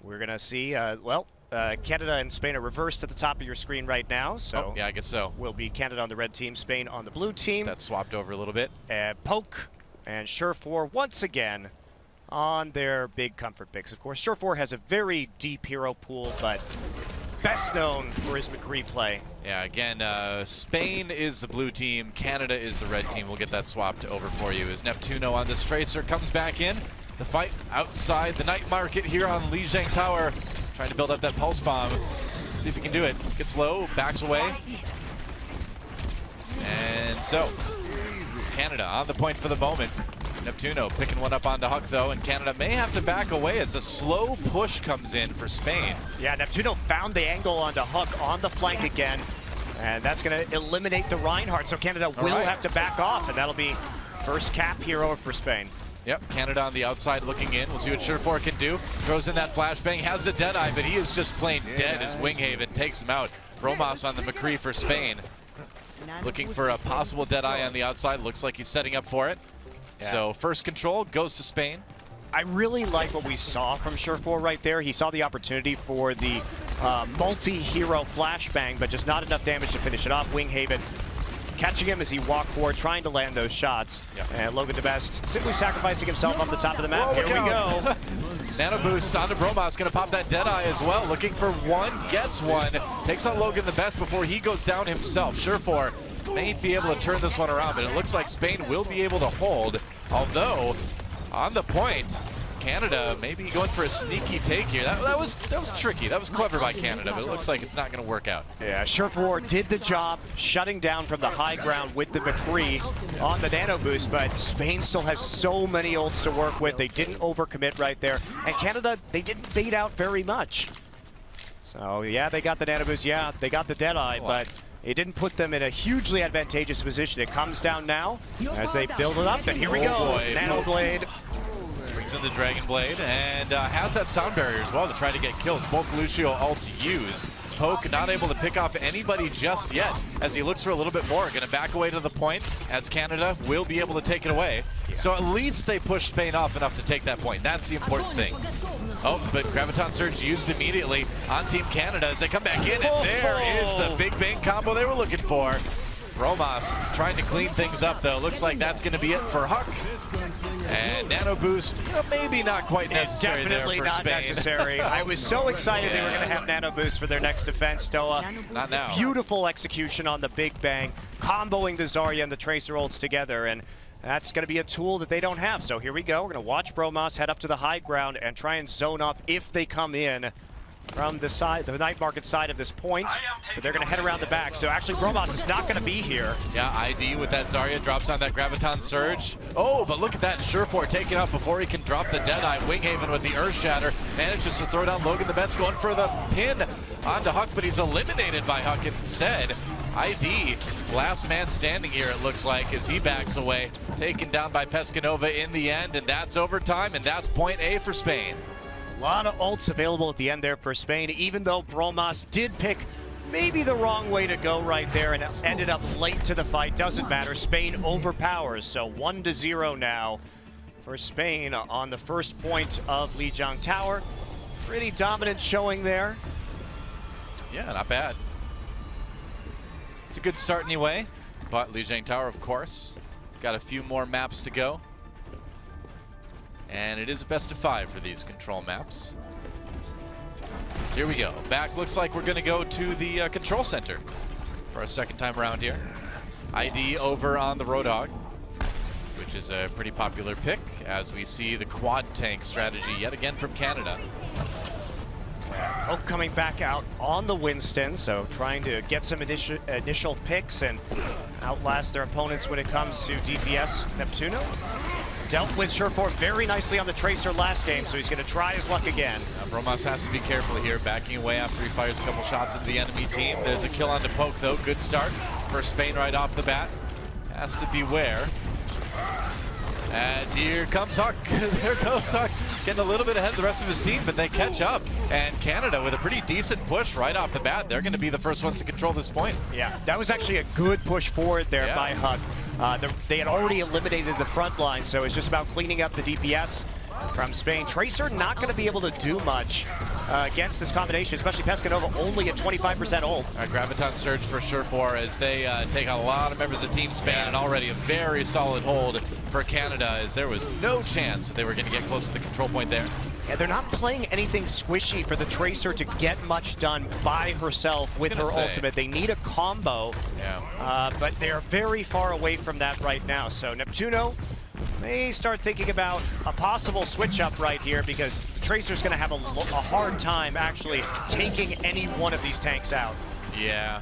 we're going to see, Canada and Spain are reversed at the top of your screen right now, so yeah, I guess so. Will be Canada on the red team, Spain on the blue team. That's swapped over a little bit. Poke and Surefour once again on their big comfort picks. Of course, Surefour has a very deep hero pool, but best known for his McCree play. Yeah, again, Spain is the blue team, Canada is the red team. We'll get that swapped over for you as Neptuno on this Tracer comes back in. The fight outside the night market here on Lijiang Tower, trying to build up that pulse bomb. See if he can do it. Gets low, backs away. And so, Canada on the point for the moment. Neptuno picking one up onto Huck though, and Canada may have to back away as a slow push comes in for Spain. Yeah, Neptuno found the angle onto Huck on the flank again, and that's going to eliminate the Reinhardt, so Canada will have to back off, and that'll be first cap hero for Spain. Yep, Canada on the outside looking in. We'll see what Surefour can do. Throws in that flashbang, has the Deadeye, but he is just plain dead as Winghaven takes him out. Bromas on the McCree for Spain. Looking for a possible Deadeye on the outside. Looks like he's setting up for it. Yeah. So first control goes to Spain. I really like what we saw from Surefour right there. He saw the opportunity for the multi-hero flashbang, but just not enough damage to finish it off. Winghaven catching him as he walked forward, trying to land those shots. Yep. And Logan the Best simply sacrificing himself on the top of the map. Here we go. Nano boost onto Bromas, gonna pop that Deadeye as well. Looking for one, gets one. Takes out Logan the Best before he goes down himself. Surefour may be able to turn this one around, but it looks like Spain will be able to hold. Although, on the point, Canada maybe going for a sneaky take here. That was tricky. That was clever by Canada, but it looks like it's not going to work out. Yeah, Surefour did the job, shutting down from the high ground with the McCree on the nano boost, but Spain still has so many ults to work with. They didn't overcommit right there, and Canada, they didn't bait out very much. So yeah, they got the nano boost. Yeah, they got the Deadeye, but it didn't put them in a hugely advantageous position. It comes down now as they build it up, and here we go. Nano Blade. Brings in the Dragon Blade and has that sound barrier as well to try to get kills. Both Lucio ults used. Poke not able to pick off anybody just yet as he looks for a little bit more. Going to back away to the point as Canada will be able to take it away. Yeah. So at least they push Spain off enough to take that point. That's the important thing. Oh, but Graviton Surge used immediately on Team Canada as they come back in, and there is the big bang combo they were looking for. Bromas trying to clean things up though. Looks like that's going to be it for Huck. And Nano Boost, maybe not quite necessary. Definitely there for not Spain. Necessary. I was so excited they were going to have Nano Boost for their next defense. Doa, not now. Beautiful execution on the Big Bang, comboing the Zarya and the Tracer ults together, and that's going to be a tool that they don't have. So here we go. We're going to watch Bromas head up to the high ground and try and zone off if they come in from the side, the night market side of this point, but they're going to head around the back. So actually, Bromas is not going to be here. Yeah, ID with that Zarya drops on that Graviton Surge. Oh, but look at that, Surefour taking out before he can drop the Deadeye. Winghaven with the Earth Shatter manages to throw down Logan the Best, going for the pin onto Huck, but he's eliminated by Huck instead. ID, last man standing here, it looks like, as he backs away, taken down by Pescanova in the end, and that's overtime, and that's point A for Spain. A lot of ults available at the end there for Spain, even though Bromas did pick maybe the wrong way to go right there and ended up late to the fight. Doesn't matter. Spain overpowers, so 1-0 now for Spain on the first point of Lijiang Tower. Pretty dominant showing there. Yeah, not bad. It's a good start anyway, but Lijiang Tower, of course, got a few more maps to go. And it is a best of 5 for these control maps. So here we go. Back, looks like we're going to go to the control center for a second time around here. ID over on the Roadhog, which is a pretty popular pick as we see the quad tank strategy yet again from Canada. Oak coming back out on the Winston, so trying to get some initial picks and outlast their opponents when it comes to DPS. Neptuno dealt with Surefour very nicely on the Tracer last game, so he's going to try his luck again. Bromas has to be careful here, backing away after he fires a couple shots at the enemy team. There's a kill on to Poke, though. Good start for Spain right off the bat. Has to beware. As here comes Huck. There goes Huck. Getting a little bit ahead of the rest of his team, but they catch up. And Canada with a pretty decent push right off the bat. They're going to be the first ones to control this point. Yeah, that was actually a good push forward there by Huck. They had already eliminated the front line, so it's just about cleaning up the DPS from Spain. Tracer not going to be able to do much against this combination, especially Pescanova only at 25% ult. Graviton Surge for Surefour as they take out a lot of members of Team Spain, and already a very solid hold for Canada as there was no chance that they were going to get close to the control point there. Yeah, they're not playing anything squishy for the Tracer to get much done by herself with her ultimate. They need a combo, but they're very far away from that right now. So Neptuno may start thinking about a possible switch up right here because Tracer's going to have a hard time actually taking any one of these tanks out. Yeah.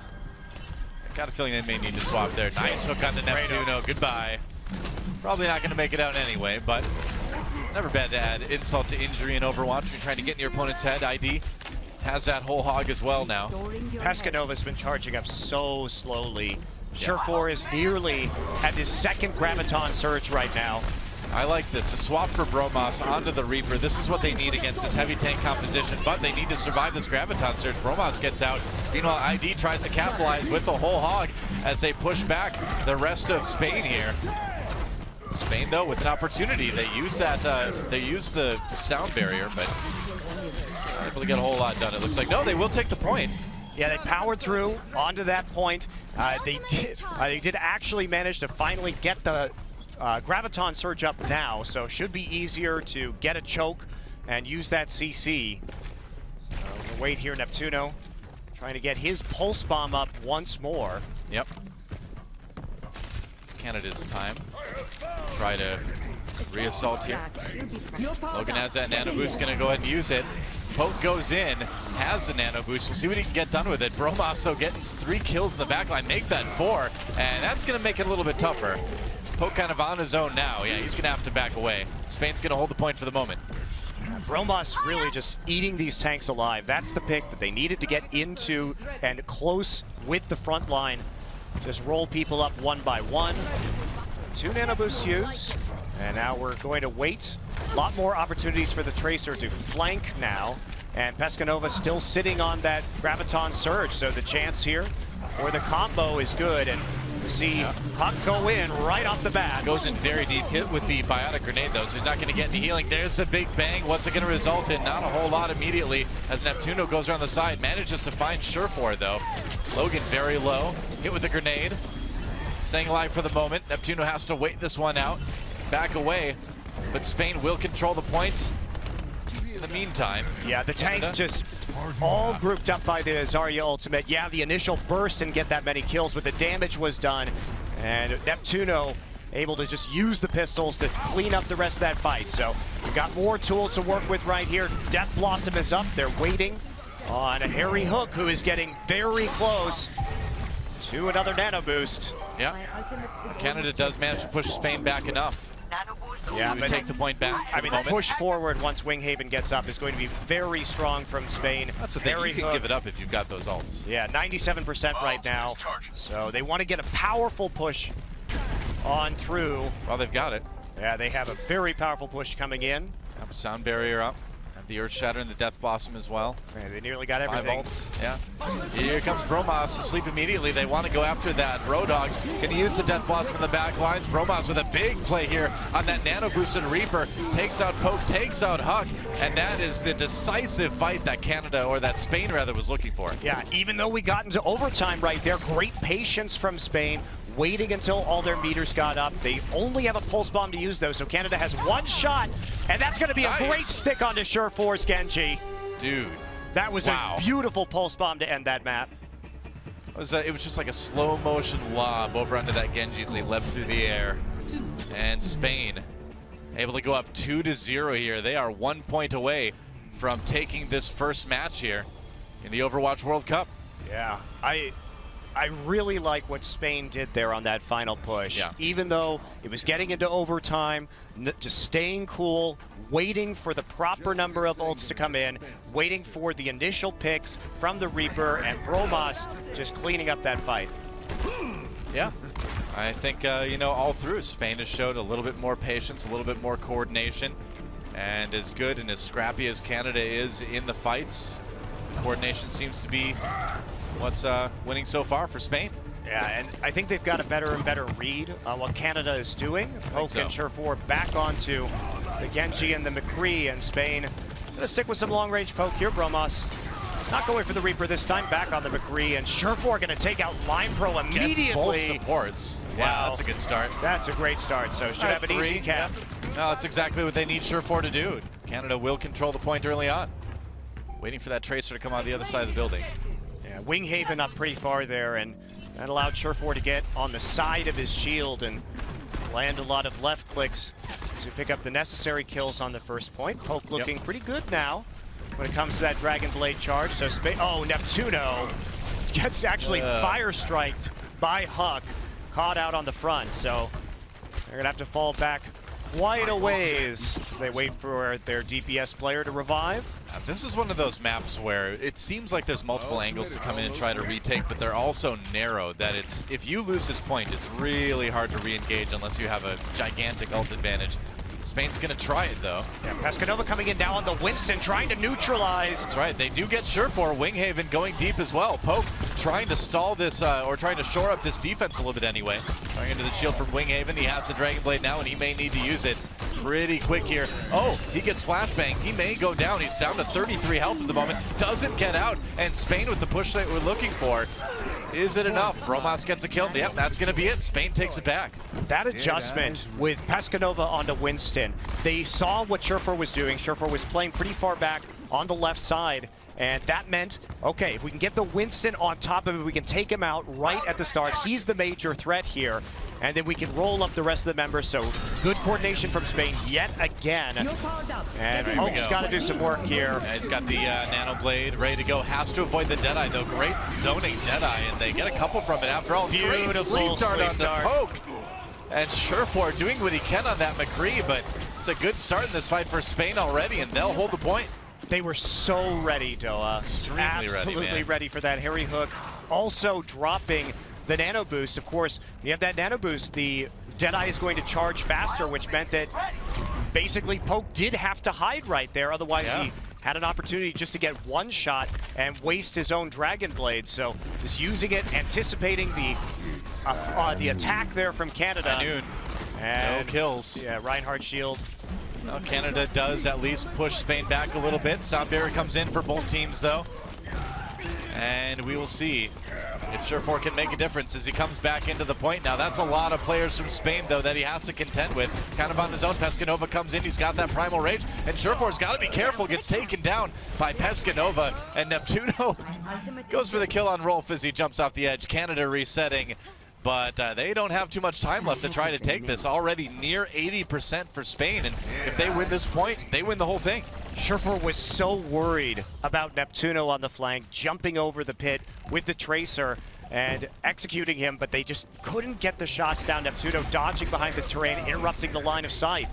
I got a feeling they may need to swap there. Nice hook on the Neptuno. Goodbye. Probably not going to make it out anyway, but never bad to add insult to injury in Overwatch. You're trying to get in your opponent's head. ID has that whole hog as well now. Pescanova's been charging up so slowly. Surefour is nearly at his second Graviton Surge right now. I like this. A swap for Bromas onto the Reaper. This is what they need against this heavy tank composition, but they need to survive this Graviton Surge. Bromas gets out. Meanwhile, ID tries to capitalize with the whole hog as they push back the rest of Spain here. Spain, though, with an opportunity. They use that. They use the sound barrier, but not able to get a whole lot done. It looks like no. They will take the point. Yeah, they powered through onto that point. They did actually manage to finally get the Graviton Surge up now, so should be easier to get a choke and use that CC. We'll wait here, Neptuno trying to get his pulse bomb up once more. Yep. It's Canada's time. Try to re-assault here. Logan has that nano boost, gonna go ahead and use it. Poke goes in, has the nano boost. We'll see what he can get done with it. Bromas, though, getting 3 kills in the backline, make that 4, and that's gonna make it a little bit tougher. Poke kind of on his own now. Yeah, he's gonna have to back away. Spain's gonna hold the point for the moment. Bromas really just eating these tanks alive. That's the pick that they needed to get into and close with the front line. Just roll people up one by one. 2 nano boosts used. And now we're going to wait. A lot more opportunities for the Tracer to flank now. And Pescanova still sitting on that Graviton Surge. So the chance here for the combo is good. And to see Huck go in right off the bat. Goes in very deep, hit with the biotic grenade though, so he's not going to get any healing. There's a big bang. What's it going to result in? Not a whole lot immediately as Neptuno goes around the side. Manages to find Surefour though. Logan very low, hit with the grenade. Staying alive for the moment. Neptuno has to wait this one out, back away, but Spain will control the point in the meantime. Yeah, the tanks just all grouped up by the Zarya ultimate. Yeah, the initial burst and get that many kills, but the damage was done. And Neptuno able to just use the pistols to clean up the rest of that fight. So we've got more tools to work with right here. Death Blossom is up. They're waiting on Harry Hook, who is getting very close to another nano boost. Yeah, Canada does manage to push Spain back enough. Yeah, but take the point back. I mean, the push forward once Winghaven gets up is going to be very strong from Spain. That's the thing, you can give it up if you've got those ults. Yeah, 97% right now. So they want to get a powerful push on through. Well, they've got it. Yeah, they have a very powerful push coming in. Sound barrier up. The Earth Shatter and the Death Blossom as well. Man, they nearly got everything. 5 ults, yeah. Here comes Bromas asleep immediately. They want to go after that. Roadhog can use the Death Blossom in the back lines. Bromas with a big play here on that nano boosted Reaper. Takes out Poke, takes out Huck, and that is the decisive fight that Canada, or that Spain rather, was looking for. Yeah, even though we got into overtime right there, great patience from Spain. Waiting until all their meters got up. They only have a pulse bomb to use though, so Canada has 1 shot, and that's gonna be a great stick onto Surefour's Genji. Dude. That was a beautiful pulse bomb to end that map. It was just like a slow motion lob over onto that Genji as they leapt through the air. And Spain able to go up 2-0 here. They are 1 point away from taking this first match here in the Overwatch World Cup. Yeah, I really like what Spain did there on that final push. Yeah. Even though it was getting into overtime, just staying cool, waiting for the proper number of ults to come in, waiting for the initial picks from the Reaper, and Bromas just cleaning up that fight. Yeah, I think, you know, all through, Spain has showed a little bit more patience, a little bit more coordination, and as good and as scrappy as Canada is in the fights, coordination seems to be what's winning so far for Spain. Yeah, and I think they've got a better and better read on what Canada is doing. Poke and Surefour back onto the Genji and the McCree, and Spain gonna stick with some long-range poke here. Bromas not going for the Reaper this time, back on the McCree, and Surefour gonna take out Line Pro immediately. Gets both supports. Wow, that's a good start. That's a great start, so should have an easy cap. No, that's exactly what they need Surefour to do. Canada will control the point early on. Waiting for that Tracer to come on the other side of the building. Yeah, Winghaven up pretty far there, and that allowed Surefour to get on the side of his shield and land a lot of left clicks to pick up the necessary kills on the first point. Poke looking pretty good now when it comes to that Dragon Blade charge. So Neptuno gets actually fire striked by Huck, caught out on the front. So they're gonna have to fall back quite a ways as they wait for their DPS player to revive. This is one of those maps where it seems like there's multiple angles to come in and try to retake, but they're all so narrow that if you lose this point, it's really hard to re-engage unless you have a gigantic ult advantage. Spain's going to try it, though. Yeah, Pescanova coming in now on the Winston, trying to neutralize. That's right. They do get Surefour. Winghaven going deep as well. Poke trying to stall this, or trying to shore up this defense a little bit anyway. Going into the shield from Winghaven. He has the Dragon Blade now, and he may need to use it pretty quick here. Oh, he gets flashbanged. He may go down. He's down to 33 health at the moment. Doesn't get out, and Spain with the push that we're looking for. Is it enough? Bromas gets a kill. Yep, that's going to be it. Spain takes it back. That adjustment with Pescanova onto Winston, they saw what Surefour was doing. Surefour was playing pretty far back on the left side, and that meant, okay, if we can get the Winston on top of it, we can take him out right at the start. He's the major threat here, and then we can roll up the rest of the members. So good coordination from Spain yet again. And Poke's got to do some work here. Yeah, he's got the Nano Blade ready to go. Has to avoid the Deadeye, though. Great zoning Deadeye, and they get a couple from it after all. Great sleep dart on the Poke. And Surefour doing what he can on that McCree, but it's a good start in this fight for Spain already, and they'll hold the point. They were so ready, Doa. Absolutely ready for that Harry Hook. Also dropping the Nano Boost. Of course, you have that Nano Boost, the Deadeye is going to charge faster, which meant that basically Poke did have to hide right there. Otherwise, he had an opportunity just to get one shot and waste his own Dragon Blade. So just using it, anticipating the attack there from Canada. And no kills. Yeah, Reinhardt shield. Well, Canada does at least push Spain back a little bit. Sound barrier comes in for both teams, though. And we will see if Surefour can make a difference as he comes back into the point. Now, that's a lot of players from Spain, though, that he has to contend with. Kind of on his own. Pescanova comes in. He's got that Primal Rage. And Surefour's got to be careful. Gets taken down by Pescanova. And Neptuno goes for the kill on Rolf as he jumps off the edge. Canada resetting. But they don't have too much time left to try to take this. Already near 80% for Spain. And if they win this point, they win the whole thing. Surefour was so worried about Neptuno on the flank, jumping over the pit with the Tracer and executing him, but they just couldn't get the shots down. Neptuno dodging behind the terrain, interrupting the line of sight.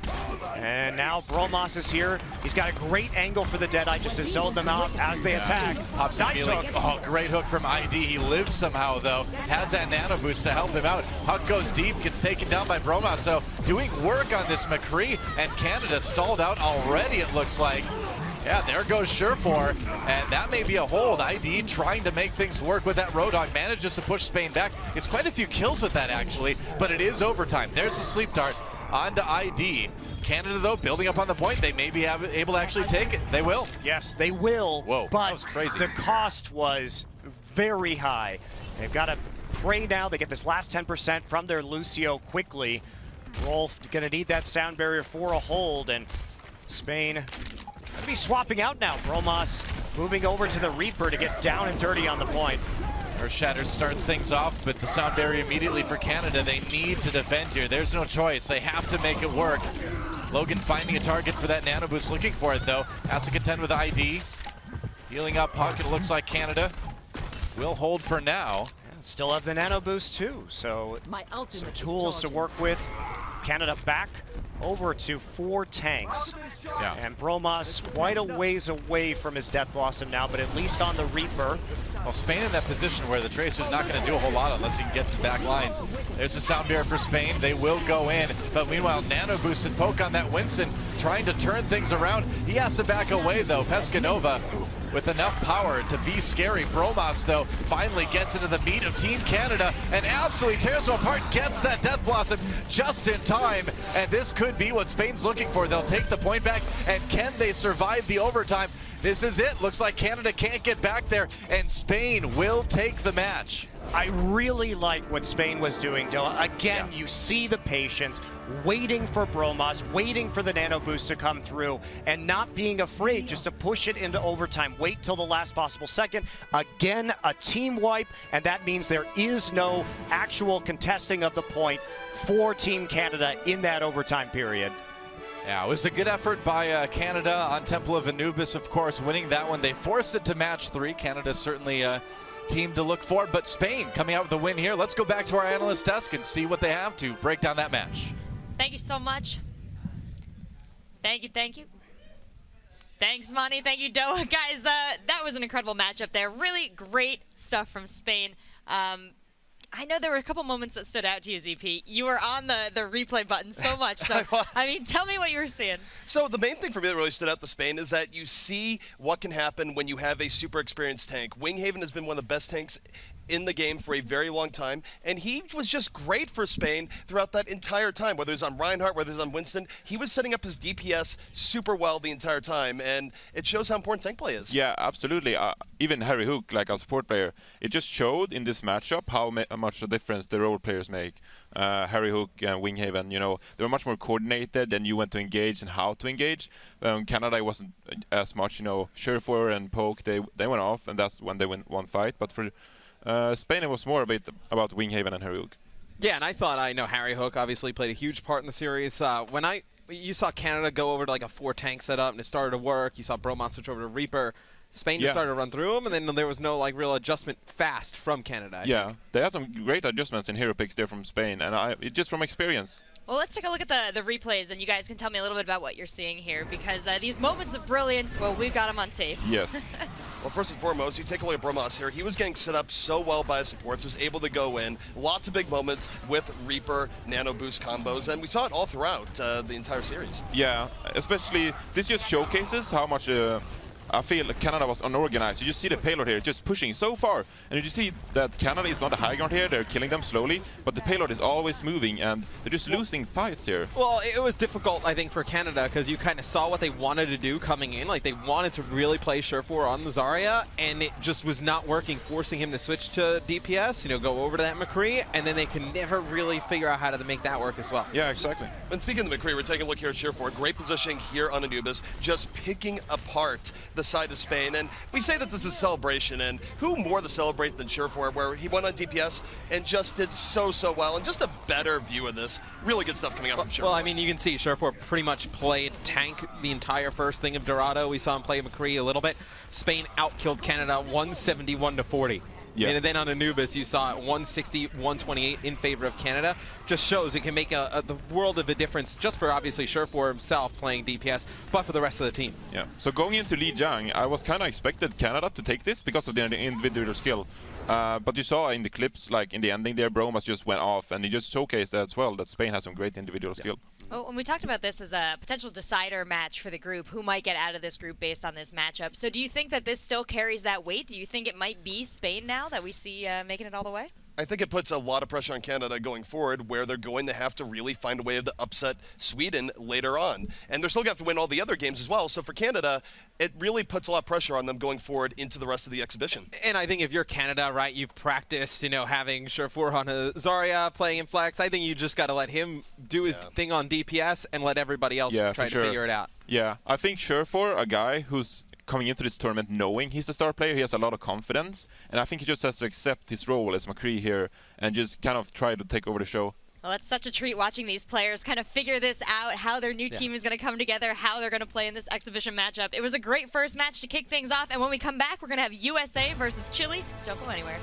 And now Bromas is here. He's got a great angle for the Deadeye just to zone them out as they attack. Nice hook. Oh, great hook from ID. He lives somehow, though. Has that Nano Boost to help him out. Huck goes deep, gets taken down by Bromas. So doing work on this McCree, and Canada stalled out already, it looks like. Yeah, there goes Surefour, and that may be a hold. ID trying to make things work with that Roadhog, manages to push Spain back. It's quite a few kills with that, actually, but it is overtime. There's the sleep dart onto ID. Canada, though, building up on the point. They may be able to actually take it. They will. Yes, they will. Whoa, but that was crazy. The cost was very high. They've got to pray now. They get this last 10% from their Lucio quickly. Rolf gonna need that sound barrier for a hold, and Spain gonna be swapping out now. Bromas moving over to the Reaper to get down and dirty on the point. Earthshatter starts things off, but the sound barrier immediately for Canada. They need to defend here. There's no choice. They have to make it work. Logan finding a target for that Nano Boost, looking for it though. Has to contend with ID. Healing up Puck, it looks like Canada will hold for now. Still have the Nano Boost too, so some tools to work with. Canada back over to 4 tanks. Yeah. And Bromas quite a ways away from his Death Blossom now, but at least on the Reaper. Well, Spain in that position where the Tracer's not going to do a whole lot unless he can get to the back lines. There's the sound barrier for Spain. They will go in, but meanwhile, Nano Boost and Poke on that Winston trying to turn things around. He has to back away though. Pescanova with enough power to be scary. Bromas, though, finally gets into the meat of Team Canada and absolutely tears them apart, gets that Death Blossom just in time. And this could be what Spain's looking for. They'll take the point back, and can they survive the overtime? This is it. Looks like Canada can't get back there, and Spain will take the match. I really like what Spain was doing, Dylan. Again, you see the patience, waiting for Bromas, waiting for the nano boost to come through, and not being afraid just to push it into overtime. Wait till the last possible second. Again, a team wipe, and that means there is no actual contesting of the point for Team Canada in that overtime period. Yeah, it was a good effort by Canada on Temple of Anubis, of course, winning that one. They forced it to match 3. Canada certainly a team to look for, but Spain coming out with a win here. Let's go back to our analyst desk and see what they have to break down that match. Thank you so much. Thank you. Thanks, Monty. Thank you, Doa. Guys, that was an incredible matchup there. Really great stuff from Spain. I know there were a couple moments that stood out to you, ZP. You were on the replay button so much. So, I mean, tell me what you were seeing. So the main thing for me that really stood out to Spain is that you see what can happen when you have a super experienced tank. Winghaven has been one of the best tanks in the game for a very long time, and he was just great for Spain throughout that entire time. Whether it's on Reinhardt, whether it's on Winston, he was setting up his DPS super well the entire time, and it shows how important tank play is. Yeah, absolutely. Even Harry Hook, like our support player, it just showed in this matchup how much a difference the role players make. Harry Hook and Winghaven, you know, they were much more coordinated and you went to engage and how to engage. Canada wasn't as much, you know, Surefour and Poke, they went off, and that's when they won one fight. But for Spain, it was more a bit about Winghaven and Harry Hook. Yeah, and I know Harry Hook obviously played a huge part in the series. You saw Canada go over to like a 4-tank setup and it started to work. You saw Bromas switch over to Reaper. Spain just started to run through them, and then there was no like real adjustment fast from Canada. I think. They had some great adjustments in hero picks there from Spain, and just from experience. Well, let's take a look at the replays, and you guys can tell me a little bit about what you're seeing here, because these moments of brilliance, well, we've got them on tape. Yes. Well, first and foremost, you take a look at Bromas here. He was getting set up so well by his supports, was able to go in. Lots of big moments with Reaper, Nano Boost combos, and we saw it all throughout the entire series. Yeah, especially this just showcases how much I feel Canada was unorganized. You just see the payload here just pushing so far, and you just see that Canada is not a high ground here. They're killing them slowly, but the payload is always moving, and they're just losing fights here. Well, it was difficult, I think, for Canada, because you kind of saw what they wanted to do coming in. Like, they wanted to really play Surefour on the Zarya, and it just was not working, forcing him to switch to DPS, you know, go over to that McCree, and then they can never really figure out how to make that work as well. Yeah, exactly. And speaking of the McCree, we're taking a look here at Surefour. Great positioning here on Anubis, just picking apart the side of Spain. And we say that this is a celebration, and who more to celebrate than Surefour, where he went on DPS and just did so well, and just a better view of this. Really good stuff coming out from Surefour. Well, I mean, you can see Surefour pretty much played tank the entire first thing of Dorado. We saw him play McCree a little bit. Spain outkilled Canada 171-40. Yeah. And then on Anubis, you saw it 160-128 in favor of Canada. Just shows it can make the world of a difference, just for obviously Surefour himself playing DPS, but for the rest of the team. Yeah. So going into Lijiang, I was kind of expected Canada to take this because of their individual skill. But you saw in the clips, like in the ending there, Bromas just went off, and he just showcased that as well, that Spain has some great individual skill. Well, and we talked about this as a potential decider match for the group, who might get out of this group based on this matchup. So do you think that this still carries that weight? Do you think it might be Spain now that we see making it all the way? I think it puts a lot of pressure on Canada going forward, where they're going to have to really find a way to upset Sweden later on. And they're still going to have to win all the other games as well. So for Canada, it really puts a lot of pressure on them going forward into the rest of the exhibition. And I think if you're Canada, right, you've practiced, you know, having Surefour on a Zarya, playing in Flex. I think you just got to let him do his thing on DPS and let everybody else try to figure it out. Yeah, I think Surefour, a guy who's coming into this tournament knowing he's the star player, he has a lot of confidence, and I think he just has to accept his role as McCree here and just kind of try to take over the show. Well, it's such a treat watching these players kind of figure this out, how their new team is going to come together, how they're going to play in this exhibition matchup. It was a great first match to kick things off, and when we come back, we're going to have USA versus Chile. Don't go anywhere.